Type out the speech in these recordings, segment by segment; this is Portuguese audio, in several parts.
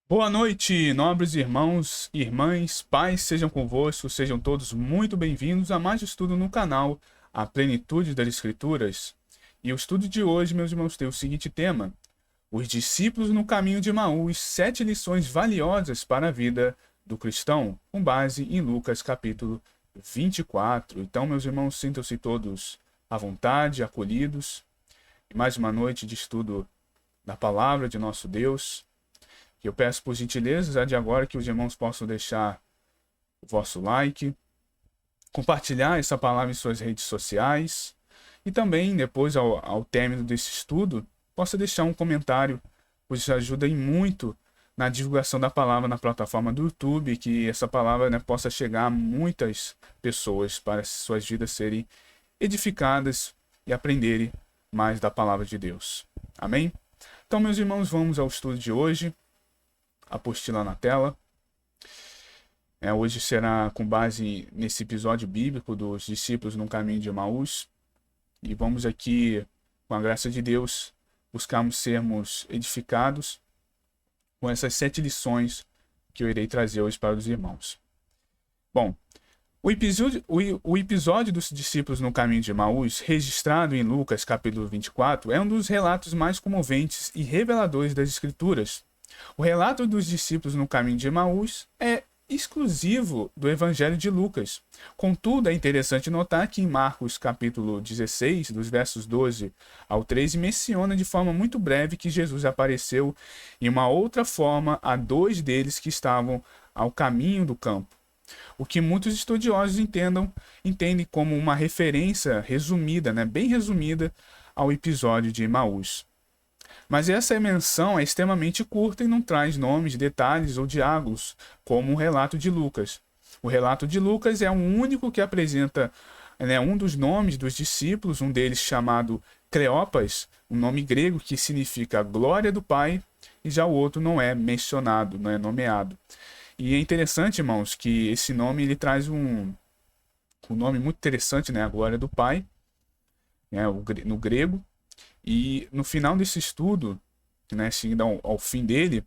Boa noite, nobres irmãos, irmãs, pais, sejam convosco, sejam todos muito bem-vindos a mais estudo no canal A Plenitude das Escrituras. E o estudo de hoje, meus irmãos, tem o seguinte tema: Os discípulos no caminho de Emaús, 7 lições valiosas para a vida do cristão, com base em Lucas capítulo 24. Então, meus irmãos, sintam-se todos à vontade, acolhidos. E mais uma noite de estudo da palavra de nosso Deus. Eu peço por gentileza, já de agora, que os irmãos possam deixar o vosso like, compartilhar essa palavra em suas redes sociais e também, depois, ao término desse estudo, possa deixar um comentário, pois isso ajuda muito na divulgação da palavra na plataforma do YouTube, que essa palavra, né, possa chegar a muitas pessoas para suas vidas serem edificadas e aprenderem mais da palavra de Deus. Amém? Então, meus irmãos, vamos ao estudo de hoje. Apostila na tela. Hoje será com base nesse episódio bíblico dos discípulos no caminho de Emaús. E vamos aqui, com a graça de Deus, buscarmos sermos edificados com essas 7 lições que eu irei trazer hoje para os irmãos. Bom, o episódio dos discípulos no caminho de Emaús, registrado em Lucas capítulo 24, é um dos relatos mais comoventes e reveladores das Escrituras. O relato dos discípulos no caminho de Emaús é exclusivo do Evangelho de Lucas. Contudo, é interessante notar que em Marcos capítulo 16, dos versos 12 ao 13, menciona de forma muito breve que Jesus apareceu em uma outra forma a 2 deles que estavam ao caminho do campo. O que muitos estudiosos entendem como uma referência resumida, bem resumida, ao episódio de Emaús. Mas essa menção é extremamente curta e não traz nomes, detalhes ou diálogos, como o relato de Lucas. O relato de Lucas é o único que apresenta um dos nomes dos discípulos, um deles chamado Cleopas, um nome grego que significa glória do Pai, e já o outro não é mencionado, não é nomeado. E é interessante, irmãos, que esse nome ele traz um nome muito interessante, a glória do Pai, no grego. E no final desse estudo, chegando ao fim dele,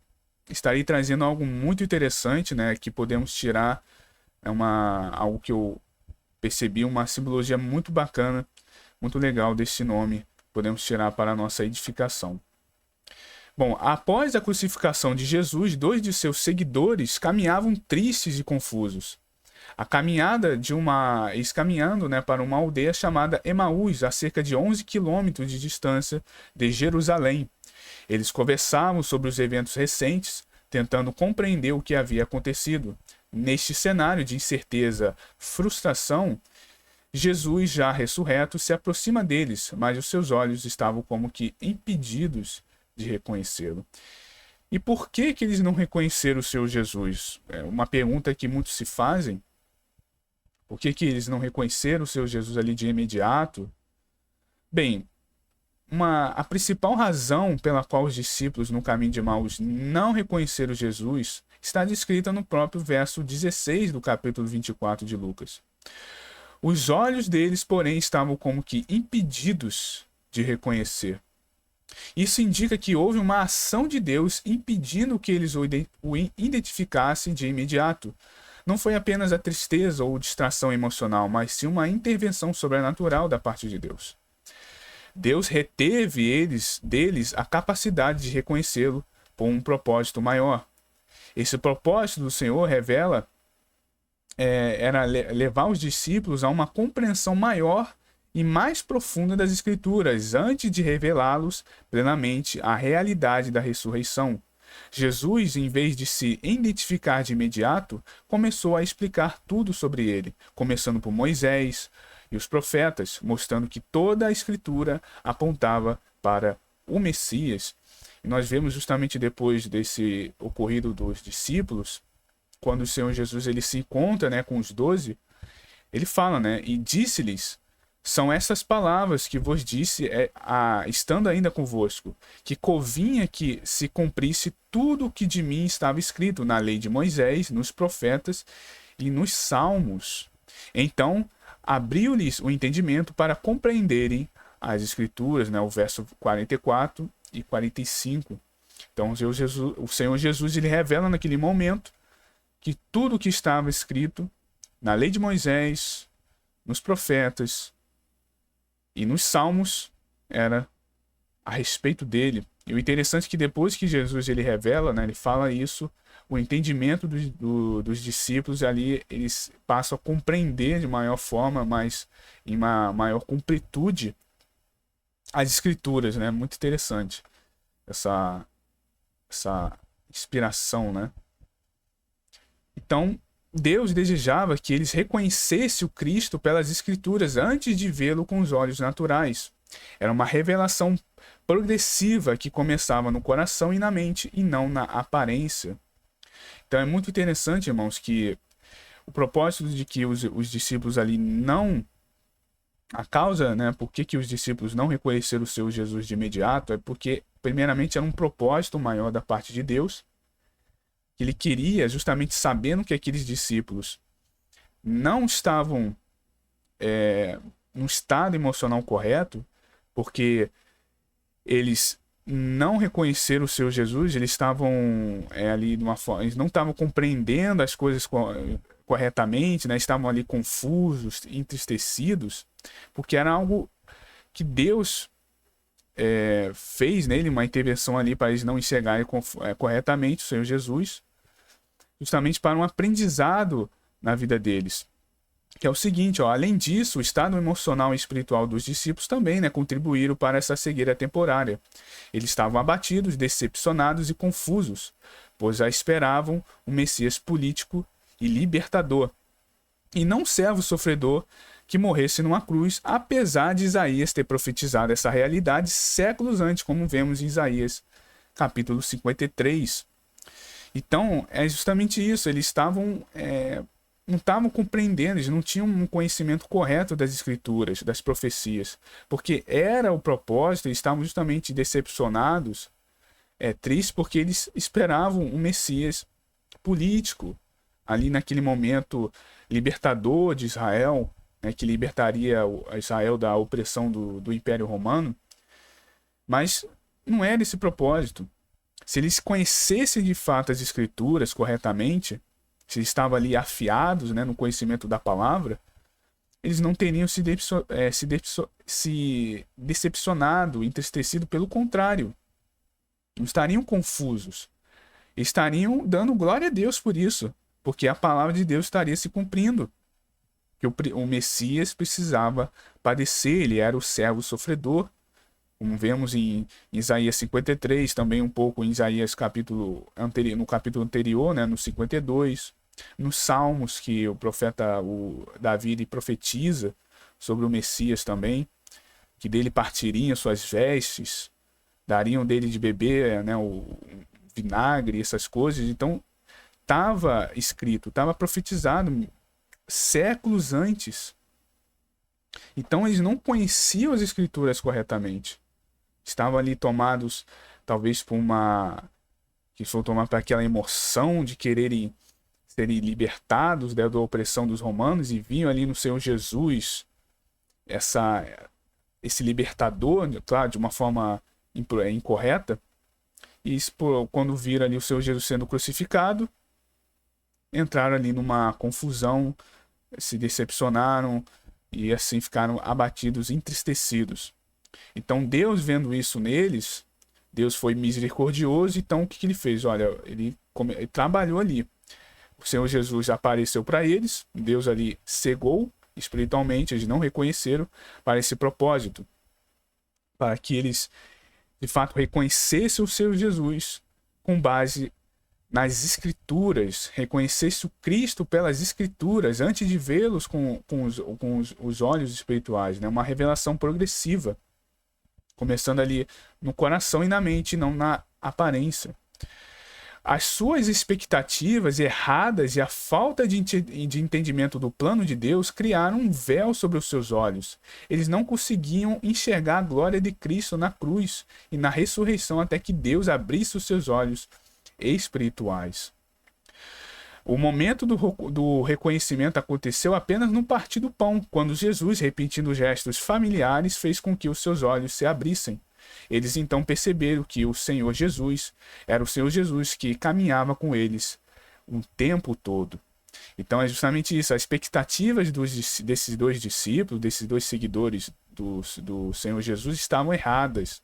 estarei trazendo algo muito interessante, que podemos tirar algo que eu percebi, uma simbologia muito bacana, muito legal desse nome, podemos tirar para a nossa edificação. Bom, após a crucificação de Jesus, 2 de seus seguidores caminhavam tristes e confusos. Eles caminhando para uma aldeia chamada Emaús, a cerca de 11 quilômetros de distância de Jerusalém. Eles conversavam sobre os eventos recentes, tentando compreender o que havia acontecido. Neste cenário de incerteza, frustração, Jesus, já ressurreto, se aproxima deles, mas os seus olhos estavam como que impedidos de reconhecê-lo. E por que eles não reconheceram o seu Jesus? É uma pergunta que muitos se fazem. Por que eles não reconheceram o seu Jesus ali de imediato? Bem, a principal razão pela qual os discípulos no caminho de Emaús não reconheceram Jesus está descrita no próprio verso 16 do capítulo 24 de Lucas. Os olhos deles, porém, estavam como que impedidos de reconhecer. Isso indica que houve uma ação de Deus impedindo que eles o identificassem de imediato. Não foi apenas a tristeza ou distração emocional, mas sim uma intervenção sobrenatural da parte de Deus. Deus reteve deles a capacidade de reconhecê-lo por um propósito maior. Esse propósito do Senhor era levar os discípulos a uma compreensão maior e mais profunda das Escrituras, antes de revelá-los plenamente a realidade da ressurreição. Jesus, em vez de se identificar de imediato, começou a explicar tudo sobre ele, começando por Moisés e os profetas, mostrando que toda a Escritura apontava para o Messias. E nós vemos justamente depois desse ocorrido dos discípulos, quando o Senhor Jesus ele se encontra com os 12, ele fala, e disse-lhes: são essas palavras que vos disse, estando ainda convosco, que convinha que se cumprisse tudo o que de mim estava escrito na lei de Moisés, nos profetas e nos salmos. Então, abriu-lhes o entendimento para compreenderem as Escrituras, o verso 44 e 45. Então o Senhor Jesus ele revela naquele momento que tudo que estava escrito na lei de Moisés, nos profetas e nos salmos era a respeito dele. E o interessante é que depois que Jesus ele revela, né, ele fala isso, o entendimento dos discípulos ali, eles passam a compreender de maior forma, mas em uma maior completude, as escrituras, né? Muito interessante essa inspiração, né? Então, Deus desejava que eles reconhecessem o Cristo pelas escrituras antes de vê-lo com os olhos naturais. Era uma revelação progressiva que começava no coração e na mente e não na aparência. Então é muito interessante, irmãos, que o propósito de que os discípulos ali não... A causa, né, por que os discípulos não reconheceram o seu Jesus de imediato é porque, primeiramente, era um propósito maior da parte de Deus, que ele queria, justamente sabendo que aqueles discípulos não estavam num estado emocional correto, porque eles não reconheceram o seu Jesus, eles estavam ali de uma forma, eles não estavam compreendendo as coisas corretamente, né? Estavam ali confusos, entristecidos, porque era algo que Deus fez nele, uma intervenção ali para eles não enxergarem corretamente o Senhor Jesus, justamente para um aprendizado na vida deles. Que é o seguinte, ó, além disso, o estado emocional e espiritual dos discípulos também, né, contribuíram para essa cegueira temporária. Eles estavam abatidos, decepcionados e confusos, pois já esperavam um Messias político e libertador, e não um servo sofredor que morresse numa cruz, apesar de Isaías ter profetizado essa realidade séculos antes, como vemos em Isaías capítulo 53. Então, é justamente isso, eles estavam... não estavam compreendendo, eles não tinham um conhecimento correto das escrituras, das profecias, porque era o propósito, eles estavam justamente decepcionados, tristes, porque eles esperavam um Messias político, ali naquele momento libertador de Israel, né, que libertaria Israel da opressão do Império Romano, mas não era esse propósito. Se eles conhecessem de fato as escrituras corretamente, se estavam ali afiados, né, no conhecimento da palavra, eles não teriam se decepcionado, entristecido, pelo contrário. Não estariam confusos. Estariam dando glória a Deus por isso, porque a palavra de Deus estaria se cumprindo. Que o Messias precisava padecer, ele era o servo sofredor, como vemos em Isaías 53, também um pouco em Isaías no capítulo anterior, né, no 52, nos Salmos, que o profeta Davi profetiza sobre o Messias também, que dele partiriam suas vestes, dariam dele de beber, né, o vinagre, essas coisas. Então, estava escrito, estava profetizado séculos antes. Então, eles não conheciam as escrituras corretamente. Estavam ali tomados, talvez por por aquela emoção de quererem serem libertados, né, da opressão dos romanos, e viam ali no Senhor Jesus esse libertador, claro, de uma forma incorreta, e quando viram ali o Senhor Jesus sendo crucificado, entraram ali numa confusão, se decepcionaram e assim ficaram abatidos, entristecidos. Então Deus, vendo isso neles, Deus foi misericordioso. Então o que ele fez? Olha, ele trabalhou ali. O Senhor Jesus apareceu para eles, Deus ali cegou espiritualmente, eles não reconheceram, para esse propósito, para que eles de fato reconhecessem o Senhor Jesus com base nas escrituras, reconhecessem o Cristo pelas escrituras antes de vê-los com os olhos espirituais, né? Uma revelação progressiva, começando ali no coração e na mente, não na aparência. As suas expectativas erradas e a falta de entendimento do plano de Deus criaram um véu sobre os seus olhos. Eles não conseguiam enxergar a glória de Cristo na cruz e na ressurreição até que Deus abrisse os seus olhos espirituais. O momento do reconhecimento aconteceu apenas no partir do pão, quando Jesus, repetindo gestos familiares, fez com que os seus olhos se abrissem. eles então perceberam que o Senhor Jesus era o Senhor Jesus que caminhava com eles o tempo todo. Então é justamente isso, as expectativas desses dois discípulos, desses dois seguidores do Senhor Jesus estavam erradas.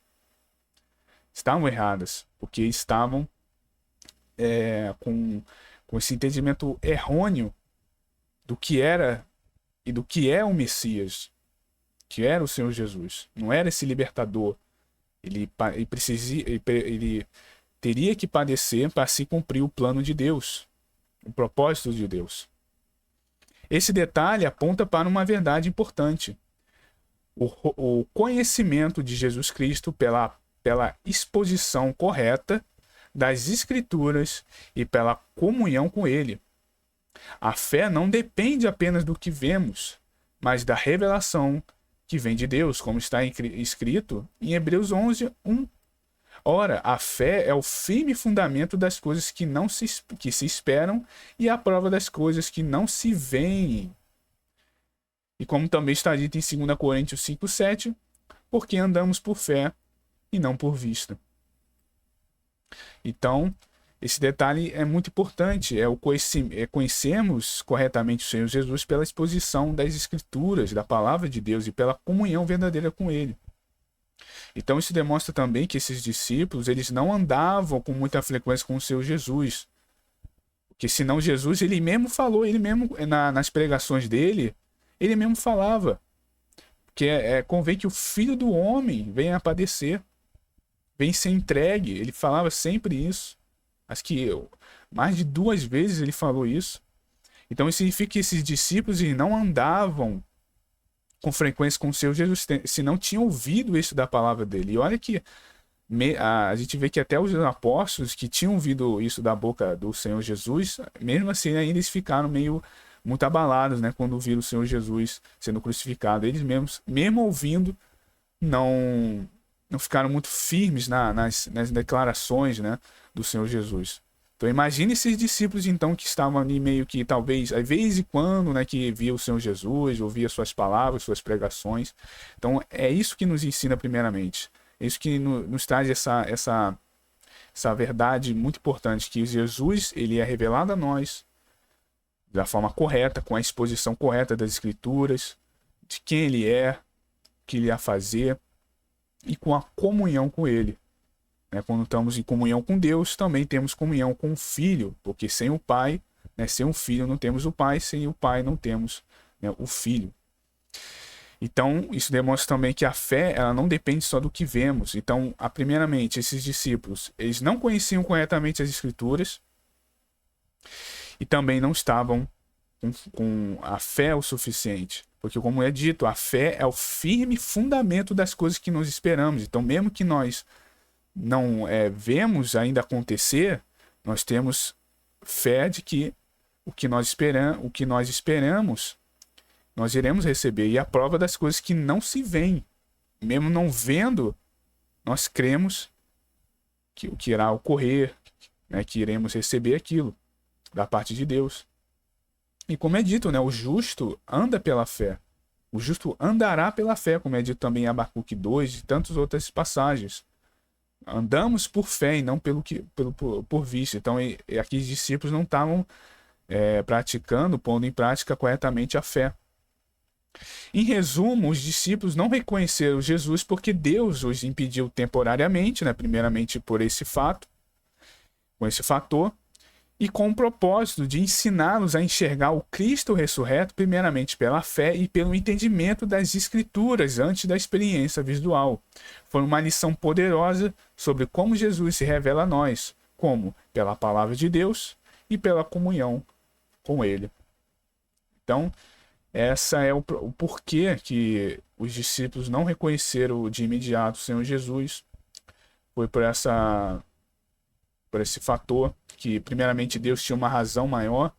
Estavam erradas, porque estavam com esse entendimento errôneo do que era e do que é o Messias, que era o Senhor Jesus. Não era esse libertador. Ele teria que padecer para se cumprir o plano de Deus, o propósito de Deus. Esse detalhe aponta para uma verdade importante. O conhecimento de Jesus Cristo pela exposição correta das Escrituras e pela comunhão com Ele. A fé não depende apenas do que vemos, mas da revelação que vem de Deus, como está escrito em Hebreus 11:1. Ora, a fé é o firme fundamento das coisas que se esperam e a prova das coisas que não se veem. E como também está dito em 2 Coríntios 5:7, porque andamos por fé e não por vista. Então, esse detalhe é muito importante, conhecermos corretamente o Senhor Jesus pela exposição das Escrituras, da Palavra de Deus e pela comunhão verdadeira com Ele. Então isso demonstra também que esses discípulos, eles não andavam com muita frequência com o Senhor Jesus. Porque senão Jesus, ele mesmo falou, ele mesmo, nas pregações dele, ele mesmo falava que convém que o Filho do Homem venha a padecer, venha ser entregue. Ele falava sempre isso. Acho que mais de 2 vezes ele falou isso. Então isso significa que esses discípulos não andavam com frequência com o Senhor Jesus, se não tinham ouvido isso da palavra dele. E olha que a gente vê que até os apóstolos que tinham ouvido isso da boca do Senhor Jesus, mesmo assim ainda eles ficaram muito abalados, né, quando viram o Senhor Jesus sendo crucificado. Eles mesmo ouvindo, não ficaram muito firmes nas declarações, né, do Senhor Jesus. Então imagine esses discípulos então que estavam ali meio que talvez, às vezes em quando, né, que via o Senhor Jesus, ouvia suas palavras, suas pregações. Então é isso que nos ensina primeiramente. É isso que nos traz essa verdade muito importante, que Jesus, ele é revelado a nós da forma correta, com a exposição correta das Escrituras, de quem ele é, o que ele ia fazer, e com a comunhão com ele. Quando estamos em comunhão com Deus, também temos comunhão com o Filho, porque sem o Pai, sem o Filho não temos o Pai, sem o Pai não temos, o Filho. Então, isso demonstra também que a fé, ela não depende só do que vemos. Então, primeiramente, esses discípulos, eles não conheciam corretamente as Escrituras e também não estavam com a fé o suficiente. Porque, como é dito, a fé é o firme fundamento das coisas que nós esperamos. Então, mesmo que nós não vemos ainda acontecer, nós temos fé de que o que nós esperamos, nós iremos receber. E a prova das coisas que não se veem, mesmo não vendo, nós cremos que o que irá ocorrer, que iremos receber aquilo da parte de Deus. E como é dito, o justo anda pela fé. O justo andará pela fé, como é dito também em Abacuque 2 e tantas outras passagens. Andamos por fé e não por vista. Então, aqui os discípulos não estavam pondo em prática corretamente a fé. Em resumo, os discípulos não reconheceram Jesus porque Deus os impediu temporariamente, primeiramente por esse fator, e com o propósito de ensiná-los a enxergar o Cristo ressurreto, primeiramente pela fé e pelo entendimento das Escrituras antes da experiência visual. Foi uma lição poderosa sobre como Jesus se revela a nós, como pela palavra de Deus e pela comunhão com Ele. Então, essa é o porquê que os discípulos não reconheceram de imediato o Senhor Jesus. Foi por esse fator que primeiramente Deus tinha uma razão maior,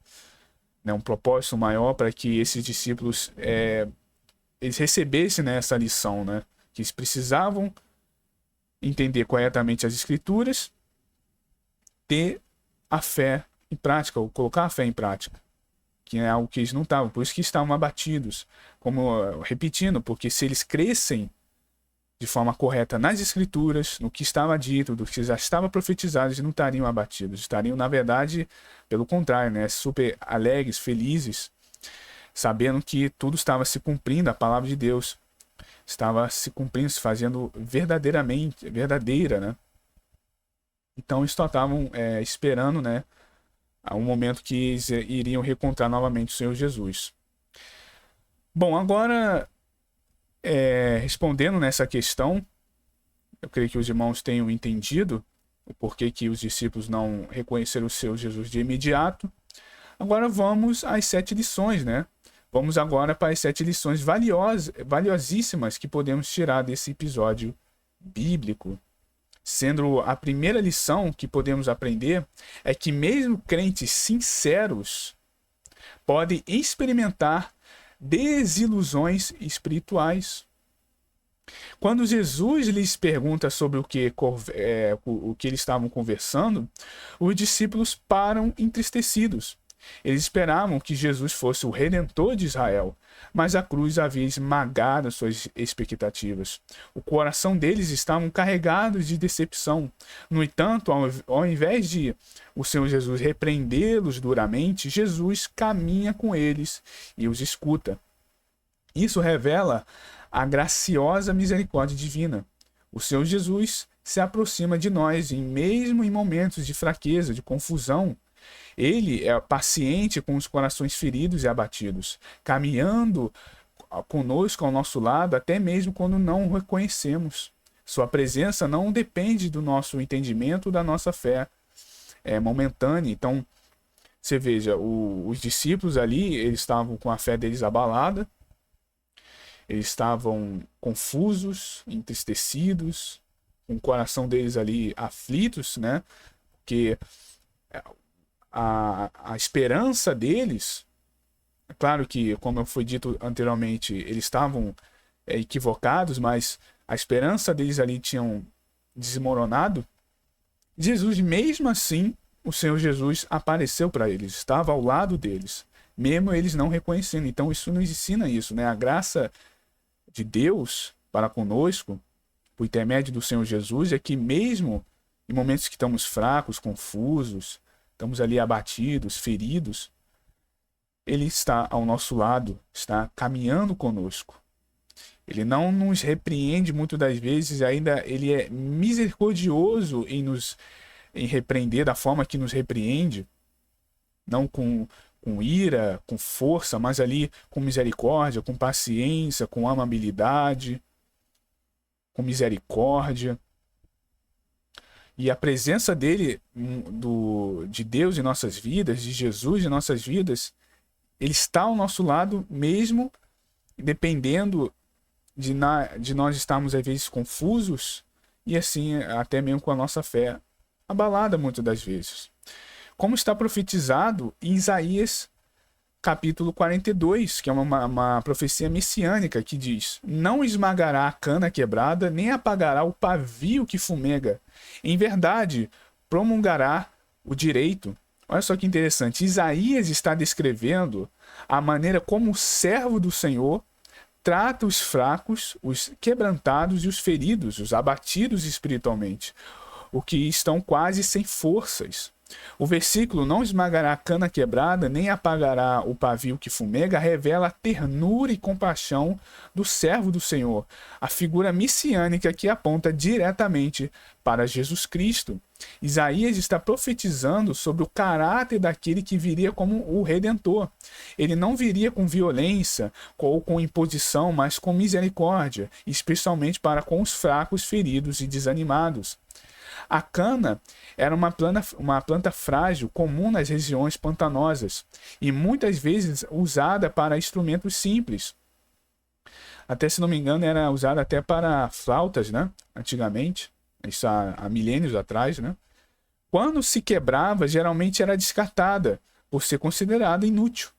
um propósito maior para que esses discípulos eles recebessem essa lição, que eles precisavam entender corretamente as Escrituras, ter a fé em prática, ou colocar a fé em prática, que é algo que eles não estavam, por isso que estavam abatidos, repetindo, porque se eles crescem de forma correta nas Escrituras, no que estava dito, do que já estava profetizado, eles não estariam abatidos. Estariam, na verdade, pelo contrário, né? Super alegres, felizes, sabendo que tudo estava se cumprindo, a palavra de Deus estava se cumprindo, se fazendo verdadeira, né? Então eles só estavam esperando, né, um momento que eles iriam reencontrar novamente o Senhor Jesus. Bom, agora, respondendo nessa questão, eu creio que os irmãos tenham entendido o porquê que os discípulos não reconheceram o Senhor Jesus de imediato. Agora vamos às 7 lições, né? Vamos agora para as 7 lições valiosíssimas que podemos tirar desse episódio bíblico. Sendo a primeira lição que podemos aprender é que mesmo crentes sinceros podem experimentar desilusões espirituais. Quando Jesus lhes pergunta sobre o que eles estavam conversando, os discípulos param entristecidos. Eles esperavam que Jesus fosse o Redentor de Israel, mas a cruz havia esmagado suas expectativas. O coração deles estava carregado de decepção. No entanto, ao invés de o Senhor Jesus repreendê-los duramente, Jesus caminha com eles e os escuta. Isso revela a graciosa misericórdia divina. O Senhor Jesus se aproxima de nós, mesmo em momentos de fraqueza, de confusão. Ele é paciente com os corações feridos e abatidos, caminhando conosco ao nosso lado, até mesmo quando não o reconhecemos. Sua presença não depende do nosso entendimento, da nossa fé momentânea. Então, você veja, os discípulos ali, eles estavam com a fé deles abalada, eles estavam confusos, entristecidos, com o coração deles ali aflitos, né? Porque a esperança deles, é claro que, como foi dito anteriormente, eles estavam equivocados, mas a esperança deles ali tinham desmoronado. Jesus, mesmo assim, o Senhor Jesus apareceu para eles, estava ao lado deles, mesmo eles não reconhecendo. Então isso nos ensina isso, né? A graça de Deus para conosco, por intermédio do Senhor Jesus, é que mesmo em momentos que estamos fracos, confusos, estamos ali abatidos, feridos, Ele está ao nosso lado, está caminhando conosco. Ele não nos repreende muitas das vezes, ainda Ele é misericordioso em repreender da forma que nos repreende, não com ira, com força, mas ali com misericórdia, com paciência, com amabilidade, com misericórdia. E a presença dele, de Deus em nossas vidas, de Jesus em nossas vidas, ele está ao nosso lado mesmo dependendo de nós estarmos às vezes confusos e assim até mesmo com a nossa fé abalada muitas das vezes. Como está profetizado em Isaías capítulo 42, que é uma profecia messiânica que diz: não esmagará a cana quebrada, nem apagará o pavio que fumega. Em verdade, promulgará o direito. Olha só que interessante. Isaías está descrevendo a maneira como o servo do Senhor trata os fracos, os quebrantados e os feridos, os abatidos espiritualmente, o que estão quase sem forças. O versículo não esmagará a cana quebrada, nem apagará o pavio que fumega, revela a ternura e compaixão do servo do Senhor, a figura messiânica que aponta diretamente para Jesus Cristo. Isaías está profetizando sobre o caráter daquele que viria como o Redentor. Ele não viria com violência ou com imposição, mas com misericórdia, especialmente para com os fracos, feridos e desanimados. A cana era uma planta frágil, comum nas regiões pantanosas e muitas vezes usada para instrumentos simples. Até, se não me engano, era usada até para flautas, né? Antigamente, isso há milênios atrás, né? Quando se quebrava, geralmente era descartada por ser considerada inútil.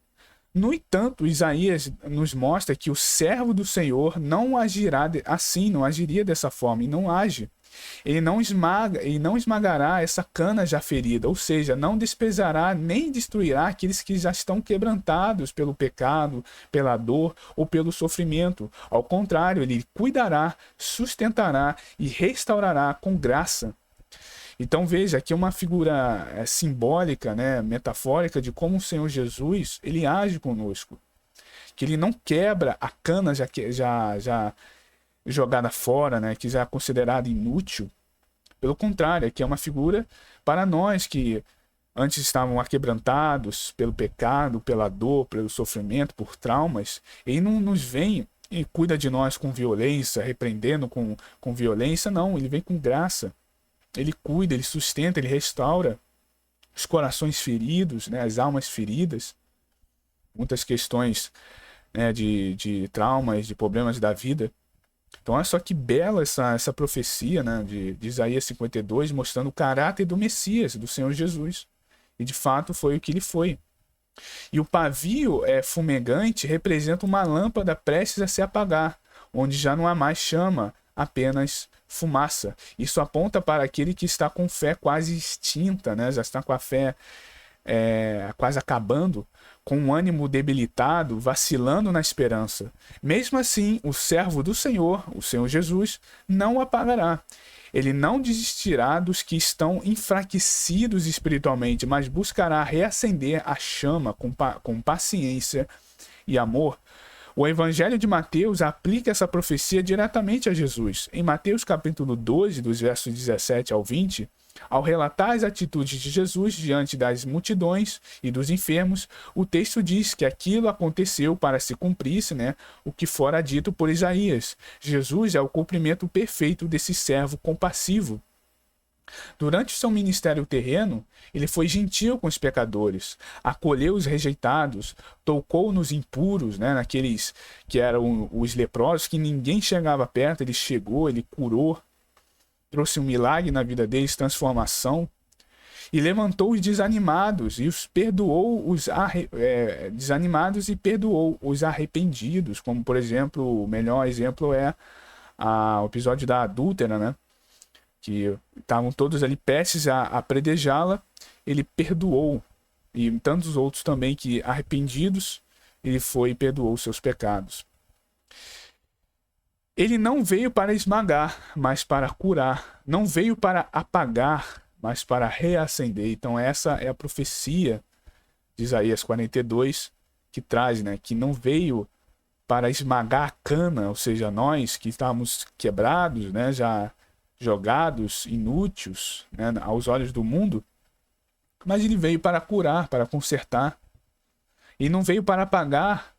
No entanto, Isaías nos mostra que o servo do Senhor não agirá assim, não agiria dessa forma e não age. Ele não esmagará essa cana já ferida, ou seja, não desprezará nem destruirá aqueles que já estão quebrantados pelo pecado, pela dor ou pelo sofrimento. Ao contrário, ele cuidará, sustentará e restaurará com graça. Então veja, aqui é uma figura simbólica, né, metafórica de como o Senhor Jesus ele age conosco. Que ele não quebra a cana já jogada fora, né, que já é considerada inútil. Pelo contrário, aqui é uma figura para nós que antes estavam aquebrantados pelo pecado, pela dor, pelo sofrimento, por traumas. Ele não nos vem e cuida de nós com violência, repreendendo com violência, não. Ele vem com graça. Ele cuida, ele sustenta, ele restaura os corações feridos, né, as almas feridas. Muitas questões, né, de traumas, de problemas da vida. Então olha só que bela essa profecia, né, de Isaías 52, mostrando o caráter do Messias, do Senhor Jesus. E de fato foi o que ele foi. E o pavio fumegante representa uma lâmpada prestes a se apagar, onde já não há mais chama, apenas fumaça. Isso aponta para aquele que está com fé quase extinta, né? Já está com a fé quase acabando, com o ânimo debilitado, vacilando na esperança. Mesmo assim, o servo do Senhor, o Senhor Jesus, não apagará. Ele não desistirá dos que estão enfraquecidos espiritualmente, mas buscará reacender a chama com paciência e amor. O Evangelho de Mateus aplica essa profecia diretamente a Jesus. Em Mateus capítulo 12, dos versos 17 ao 20, ao relatar as atitudes de Jesus diante das multidões e dos enfermos, o texto diz que aquilo aconteceu para se cumprisse, né, o que fora dito por Isaías. Jesus é o cumprimento perfeito desse servo compassivo. Durante o seu ministério terreno, ele foi gentil com os pecadores, acolheu os rejeitados, tocou nos impuros, né, naqueles que eram os leprosos, que ninguém chegava perto, ele chegou, ele curou, trouxe um milagre na vida deles, transformação, e levantou os desanimados e os perdoou desanimados e perdoou os arrependidos, como por exemplo, o melhor exemplo é o episódio da adúltera, né? Que estavam todos ali prestes a apredejá-la, ele perdoou. E tantos outros também que arrependidos, ele foi e perdoou os seus pecados. Ele não veio para esmagar, mas para curar. Não veio para apagar, mas para reacender. Então essa é a profecia de Isaías 42 que traz, né, que não veio para esmagar a cana, ou seja, nós que estávamos quebrados, né, já jogados, inúteis, né, aos olhos do mundo, mas ele veio para curar, para consertar. E não veio para apagar,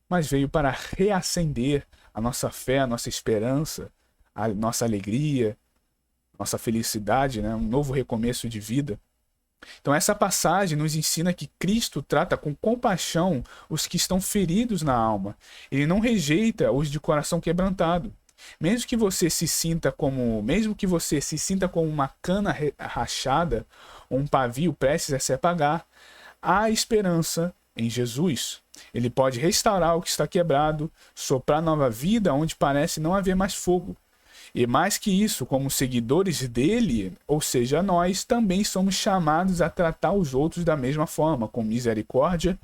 mas veio para reacender a nossa fé, a nossa esperança, a nossa alegria, nossa felicidade, né, um novo recomeço de vida. Então essa passagem nos ensina que Cristo trata com compaixão os que estão feridos na alma. Ele não rejeita os de coração quebrantado. Mesmo que você se sinta como uma cana rachada ou um pavio prestes a se apagar, há esperança em Jesus. Ele pode restaurar o que está quebrado, soprar nova vida onde parece não haver mais fogo. E mais que isso, como seguidores dele, ou seja, nós também somos chamados a tratar os outros da mesma forma, com misericórdia,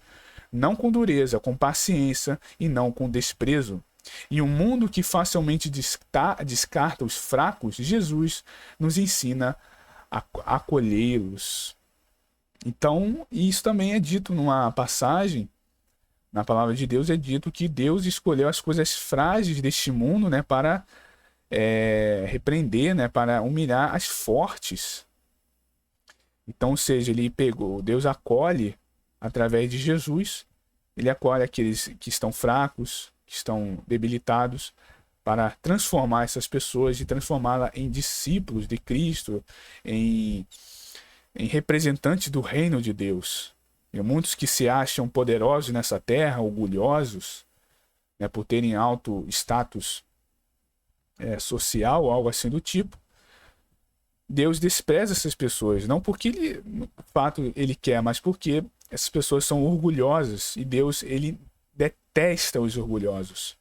não com dureza, com paciência e não com desprezo. Em um mundo que facilmente descarta os fracos, Jesus nos ensina a acolhê-los. Então, isso também é dito numa passagem, na palavra de Deus é dito que Deus escolheu as coisas frágeis deste mundo, né, para repreender, né, para humilhar as fortes. Então, ou seja, Deus acolhe através de Jesus, ele acolhe aqueles que estão fracos, que estão debilitados, para transformar essas pessoas e transformá-las em discípulos de Cristo, em representantes do reino de Deus. E muitos que se acham poderosos nessa terra, orgulhosos, né, por terem alto status social, algo assim do tipo, Deus despreza essas pessoas, não porque ele quer, mas porque essas pessoas são orgulhosas e Deus ele detesta os orgulhosos.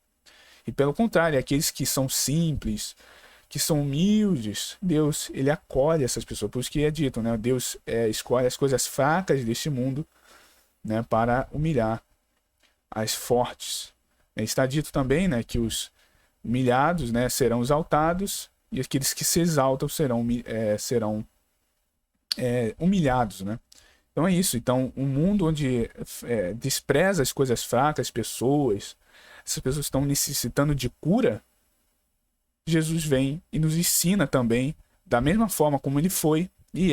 E pelo contrário, aqueles que são simples, que são humildes, Deus, ele acolhe essas pessoas. Por isso que é dito, né? Deus escolhe as coisas fracas deste mundo, né, para humilhar as fortes. Está dito também, né, que os humilhados, né, serão exaltados e aqueles que se exaltam serão humilhados, né? Então é isso. Então, um mundo onde despreza as coisas fracas, essas pessoas estão necessitando de cura, Jesus vem e nos ensina também, da mesma forma como ele foi e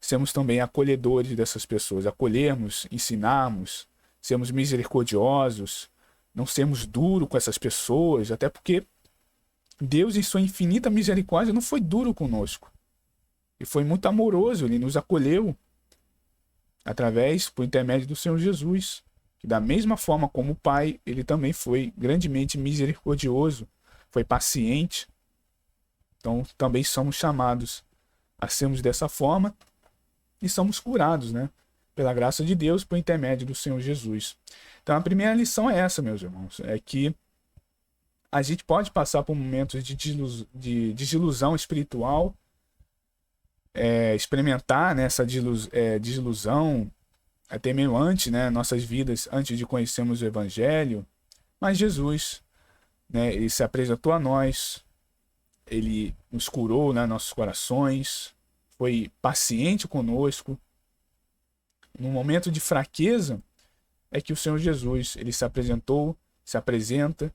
sermos também acolhedores dessas pessoas, acolhermos, ensinarmos, sermos misericordiosos, não sermos duros com essas pessoas, até porque Deus, em sua infinita misericórdia, não foi duro conosco. E foi muito amoroso, ele nos acolheu por intermédio do Senhor Jesus, que da mesma forma como o Pai, ele também foi grandemente misericordioso, foi paciente. Então também somos chamados a sermos dessa forma e somos curados, né? Pela graça de Deus, por intermédio do Senhor Jesus. Então a primeira lição é essa, meus irmãos, é que a gente pode passar por momentos de desilusão espiritual, experimentar, né, essa desilusão até meio antes, né, nossas vidas, antes de conhecermos o Evangelho. Mas Jesus, né, ele se apresentou a nós, ele nos curou, né, nossos corações, foi paciente conosco. No momento de fraqueza é que o Senhor Jesus, ele se apresenta,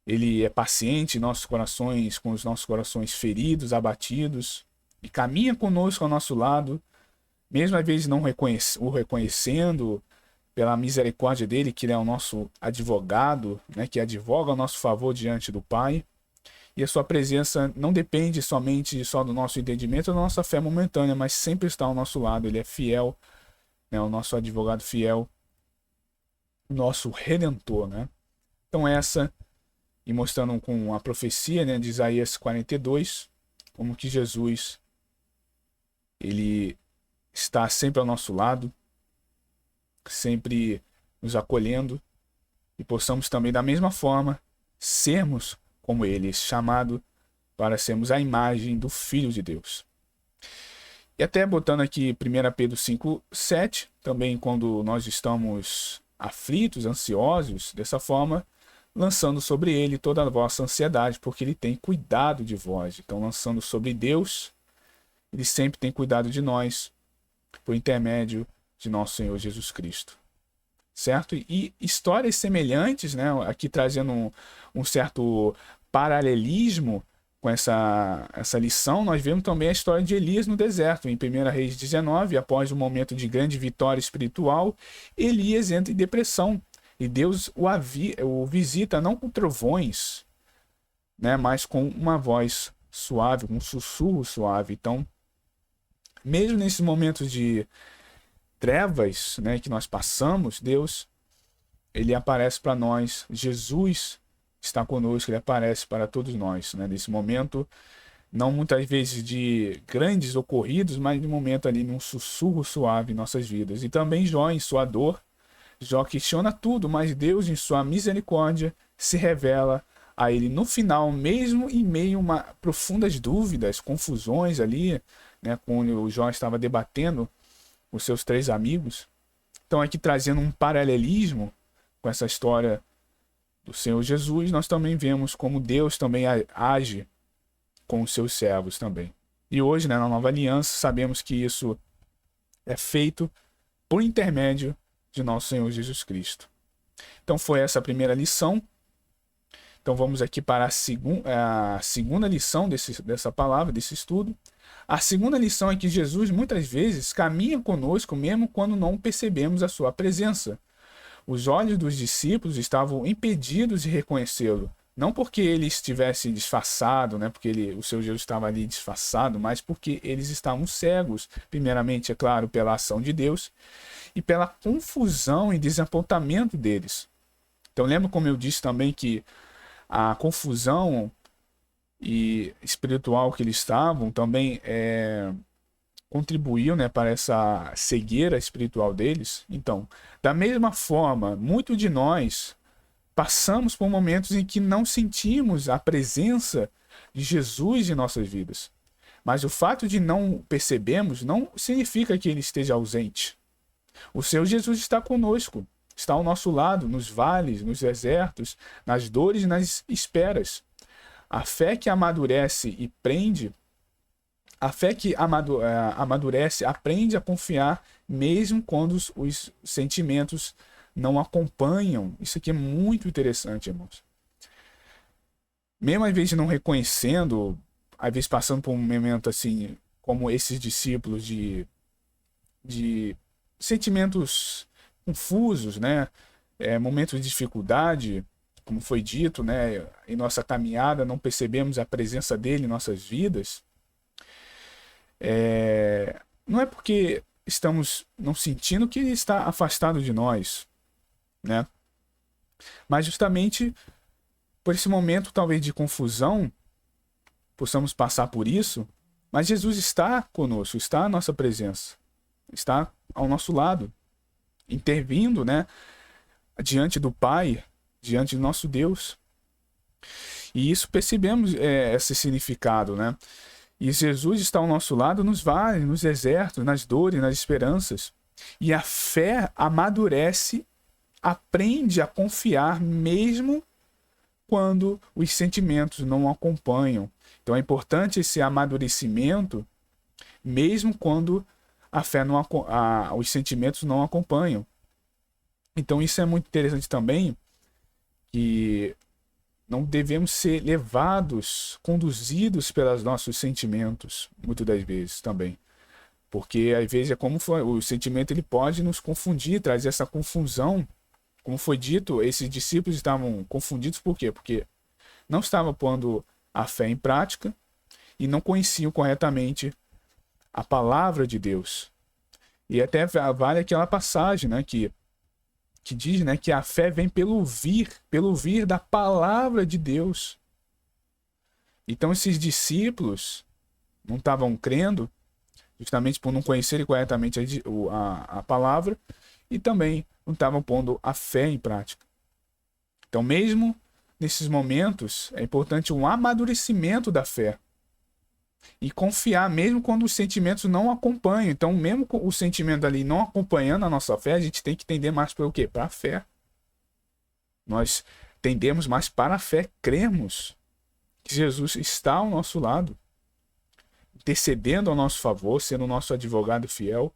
ele é paciente em nossos corações, com os nossos corações feridos, abatidos, e caminha conosco ao nosso lado, mesmo às vezes não o reconhecendo pela misericórdia dele, que ele é o nosso advogado, né, que advoga ao nosso favor diante do Pai. E a sua presença não depende somente só do nosso entendimento ou da nossa fé momentânea, mas sempre está ao nosso lado. Ele é fiel, né, o nosso advogado fiel, o nosso redentor, né? Então e mostrando com a profecia, né, de Isaías 42, como que Jesus, ele está sempre ao nosso lado, sempre nos acolhendo, e possamos também, da mesma forma, sermos como ele, chamado para sermos a imagem do Filho de Deus. E até botando aqui 1 Pedro 5:7, também quando nós estamos aflitos, ansiosos, dessa forma, lançando sobre ele toda a vossa ansiedade, porque ele tem cuidado de vós. Então, lançando sobre Deus, ele sempre tem cuidado de nós, por intermédio de nosso Senhor Jesus Cristo. Certo? E histórias semelhantes, né, aqui trazendo um certo paralelismo com essa lição, nós vemos também a história de Elias no deserto. Em 1 Reis 19, após um momento de grande vitória espiritual, Elias entra em depressão. E Deus o visita não com trovões, né, mas com uma voz suave, com um sussurro suave. Então, mesmo nesses momentos de trevas, né, que nós passamos, Deus, ele aparece para nós. Jesus está conosco, ele aparece para todos nós, né, nesse momento, não muitas vezes de grandes ocorridos, mas de momento ali num sussurro suave em nossas vidas. E também Jó, em sua dor, Jó questiona tudo, mas Deus, em sua misericórdia, se revela a ele no final, mesmo em meio a profundas dúvidas, confusões ali, né, quando o Jó estava debatendo com seus 3 amigos. Então, aqui trazendo um paralelismo com essa história do Senhor Jesus, nós também vemos como Deus também age com os seus servos também. E hoje, né, na Nova Aliança, sabemos que isso é feito por intermédio de nosso Senhor Jesus Cristo. Então foi essa a primeira lição. Então vamos aqui para a segunda lição dessa palavra, desse estudo. A segunda lição é que Jesus muitas vezes caminha conosco mesmo quando não percebemos a sua presença. Os olhos dos discípulos estavam impedidos de reconhecê-lo. Não porque ele estivesse disfarçado, né, porque o Senhor Jesus estava ali disfarçado, mas porque eles estavam cegos. Primeiramente, é claro, pela ação de Deus e pela confusão e desapontamento deles. Então lembra como eu disse também que a confusão e espiritual que eles estavam também contribuiu, né, para essa cegueira espiritual deles. Então, da mesma forma, muitos de nós passamos por momentos em que não sentimos a presença de Jesus em nossas vidas. Mas o fato de não percebermos não significa que ele esteja ausente. O Senhor Jesus está conosco, está ao nosso lado, nos vales, nos desertos, nas dores e nas esperas. A fé que amadurece e prende, a fé que amadurece aprende a confiar mesmo quando os sentimentos não acompanham. Isso aqui é muito interessante, irmãos. Mesmo às vezes não reconhecendo, às vezes passando por um momento assim, como esses discípulos de sentimentos confusos, né? Momentos de dificuldade, como foi dito, né? Em nossa caminhada, não percebemos a presença dele em nossas vidas. Não é porque estamos não sentindo que ele está afastado de nós, né? Mas justamente por esse momento talvez de confusão, possamos passar por isso, mas Jesus está conosco, está à nossa presença, está ao nosso lado, intervindo, né, diante do Pai, diante do nosso Deus. E isso percebemos esse significado, né? E Jesus está ao nosso lado nos vales, nos desertos, nas dores, nas esperanças. E a fé amadurece, aprende a confiar mesmo quando os sentimentos não acompanham. Então é importante esse amadurecimento, mesmo quando a fé não, os sentimentos não acompanham. Então isso é muito interessante também, que não devemos ser levados, conduzidos pelos nossos sentimentos, muitas das vezes também. Porque às vezes é como foi, o sentimento ele pode nos confundir, trazer essa confusão. Como foi dito, esses discípulos estavam confundidos por quê? Porque não estavam pondo a fé em prática e não conheciam corretamente a palavra de Deus. E até vale aquela passagem, né, que diz, né, que a fé vem pelo ouvir da palavra de Deus. Então esses discípulos não estavam crendo, justamente por não conhecerem corretamente a palavra, e também não estavam pondo a fé em prática. Então, mesmo nesses momentos, é importante um amadurecimento da fé. E confiar, mesmo quando os sentimentos não acompanham. Então, mesmo com o sentimento ali não acompanhando a nossa fé, a gente tem que tender mais para o quê? Para a fé. Nós tendemos mais para a fé, cremos que Jesus está ao nosso lado, intercedendo ao nosso favor, sendo o nosso advogado fiel.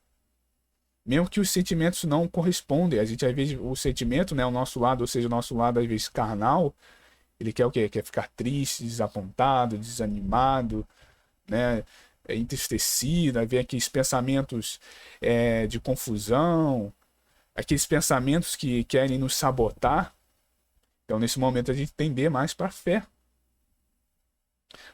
Mesmo que os sentimentos não correspondem. A gente, às vezes, o sentimento, né, ao nosso lado, ou seja, o nosso lado, às vezes, carnal, ele quer o quê? Quer ficar triste, desapontado, desanimado, né, entristecido, aí vem aqueles pensamentos de confusão, aqueles pensamentos que querem nos sabotar. Então, nesse momento, a gente tender mais para a fé.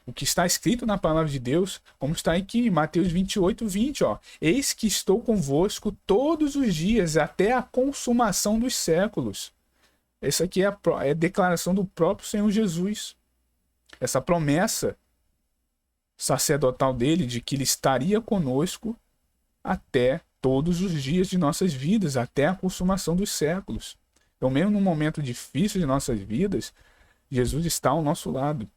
O que está escrito na palavra de Deus, como está aqui em Mateus 28:20, ó. Eis que estou convosco todos os dias, até a consumação dos séculos. Essa aqui é a declaração do próprio Senhor Jesus. Essa promessa sacerdotal dele, de que ele estaria conosco até todos os dias de nossas vidas, até a consumação dos séculos. Então, mesmo num momento difícil de nossas vidas, Jesus está ao nosso lado.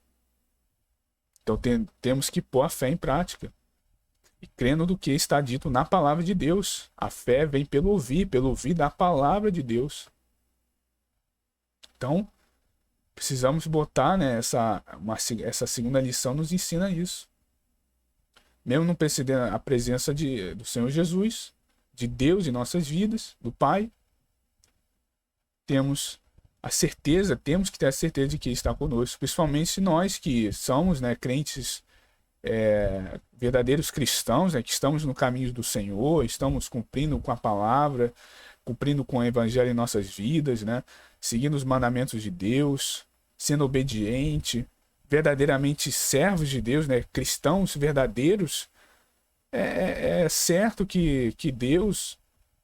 Então temos que pôr a fé em prática. E crendo do que está dito na palavra de Deus. A fé vem pelo ouvir da palavra de Deus. Então, precisamos botar, né, essa segunda lição nos ensina isso. Mesmo não percebendo a presença do Senhor Jesus, de Deus em nossas vidas, do Pai, temos que ter a certeza de que Ele está conosco, principalmente nós que somos, né, crentes, verdadeiros cristãos, né, que estamos no caminho do Senhor, estamos cumprindo com a palavra, cumprindo com o Evangelho em nossas vidas, né, seguindo os mandamentos de Deus, sendo obediente, verdadeiramente servos de Deus, né, cristãos verdadeiros. É certo que Deus,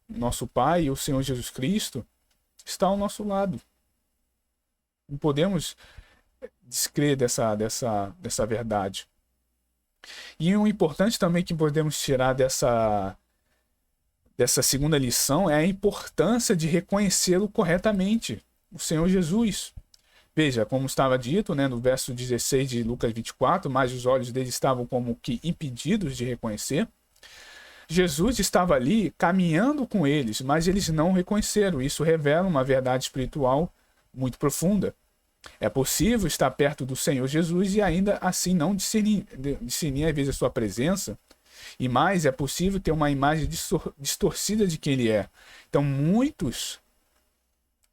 nosso Pai, o Senhor Jesus Cristo, está ao nosso lado. Não podemos descrer dessa verdade. E o importante também que podemos tirar dessa segunda lição é a importância de reconhecê-lo corretamente, o Senhor Jesus. Veja, como estava dito, né, no verso 16 de Lucas 24, mas os olhos deles estavam como que impedidos de reconhecer. Jesus estava ali caminhando com eles, mas eles não o reconheceram. Isso revela uma verdade espiritual muito profunda. É possível estar perto do Senhor Jesus e ainda assim não discernir às vezes a sua presença. E mais, é possível ter uma imagem distorcida de quem ele é. Então, muitos,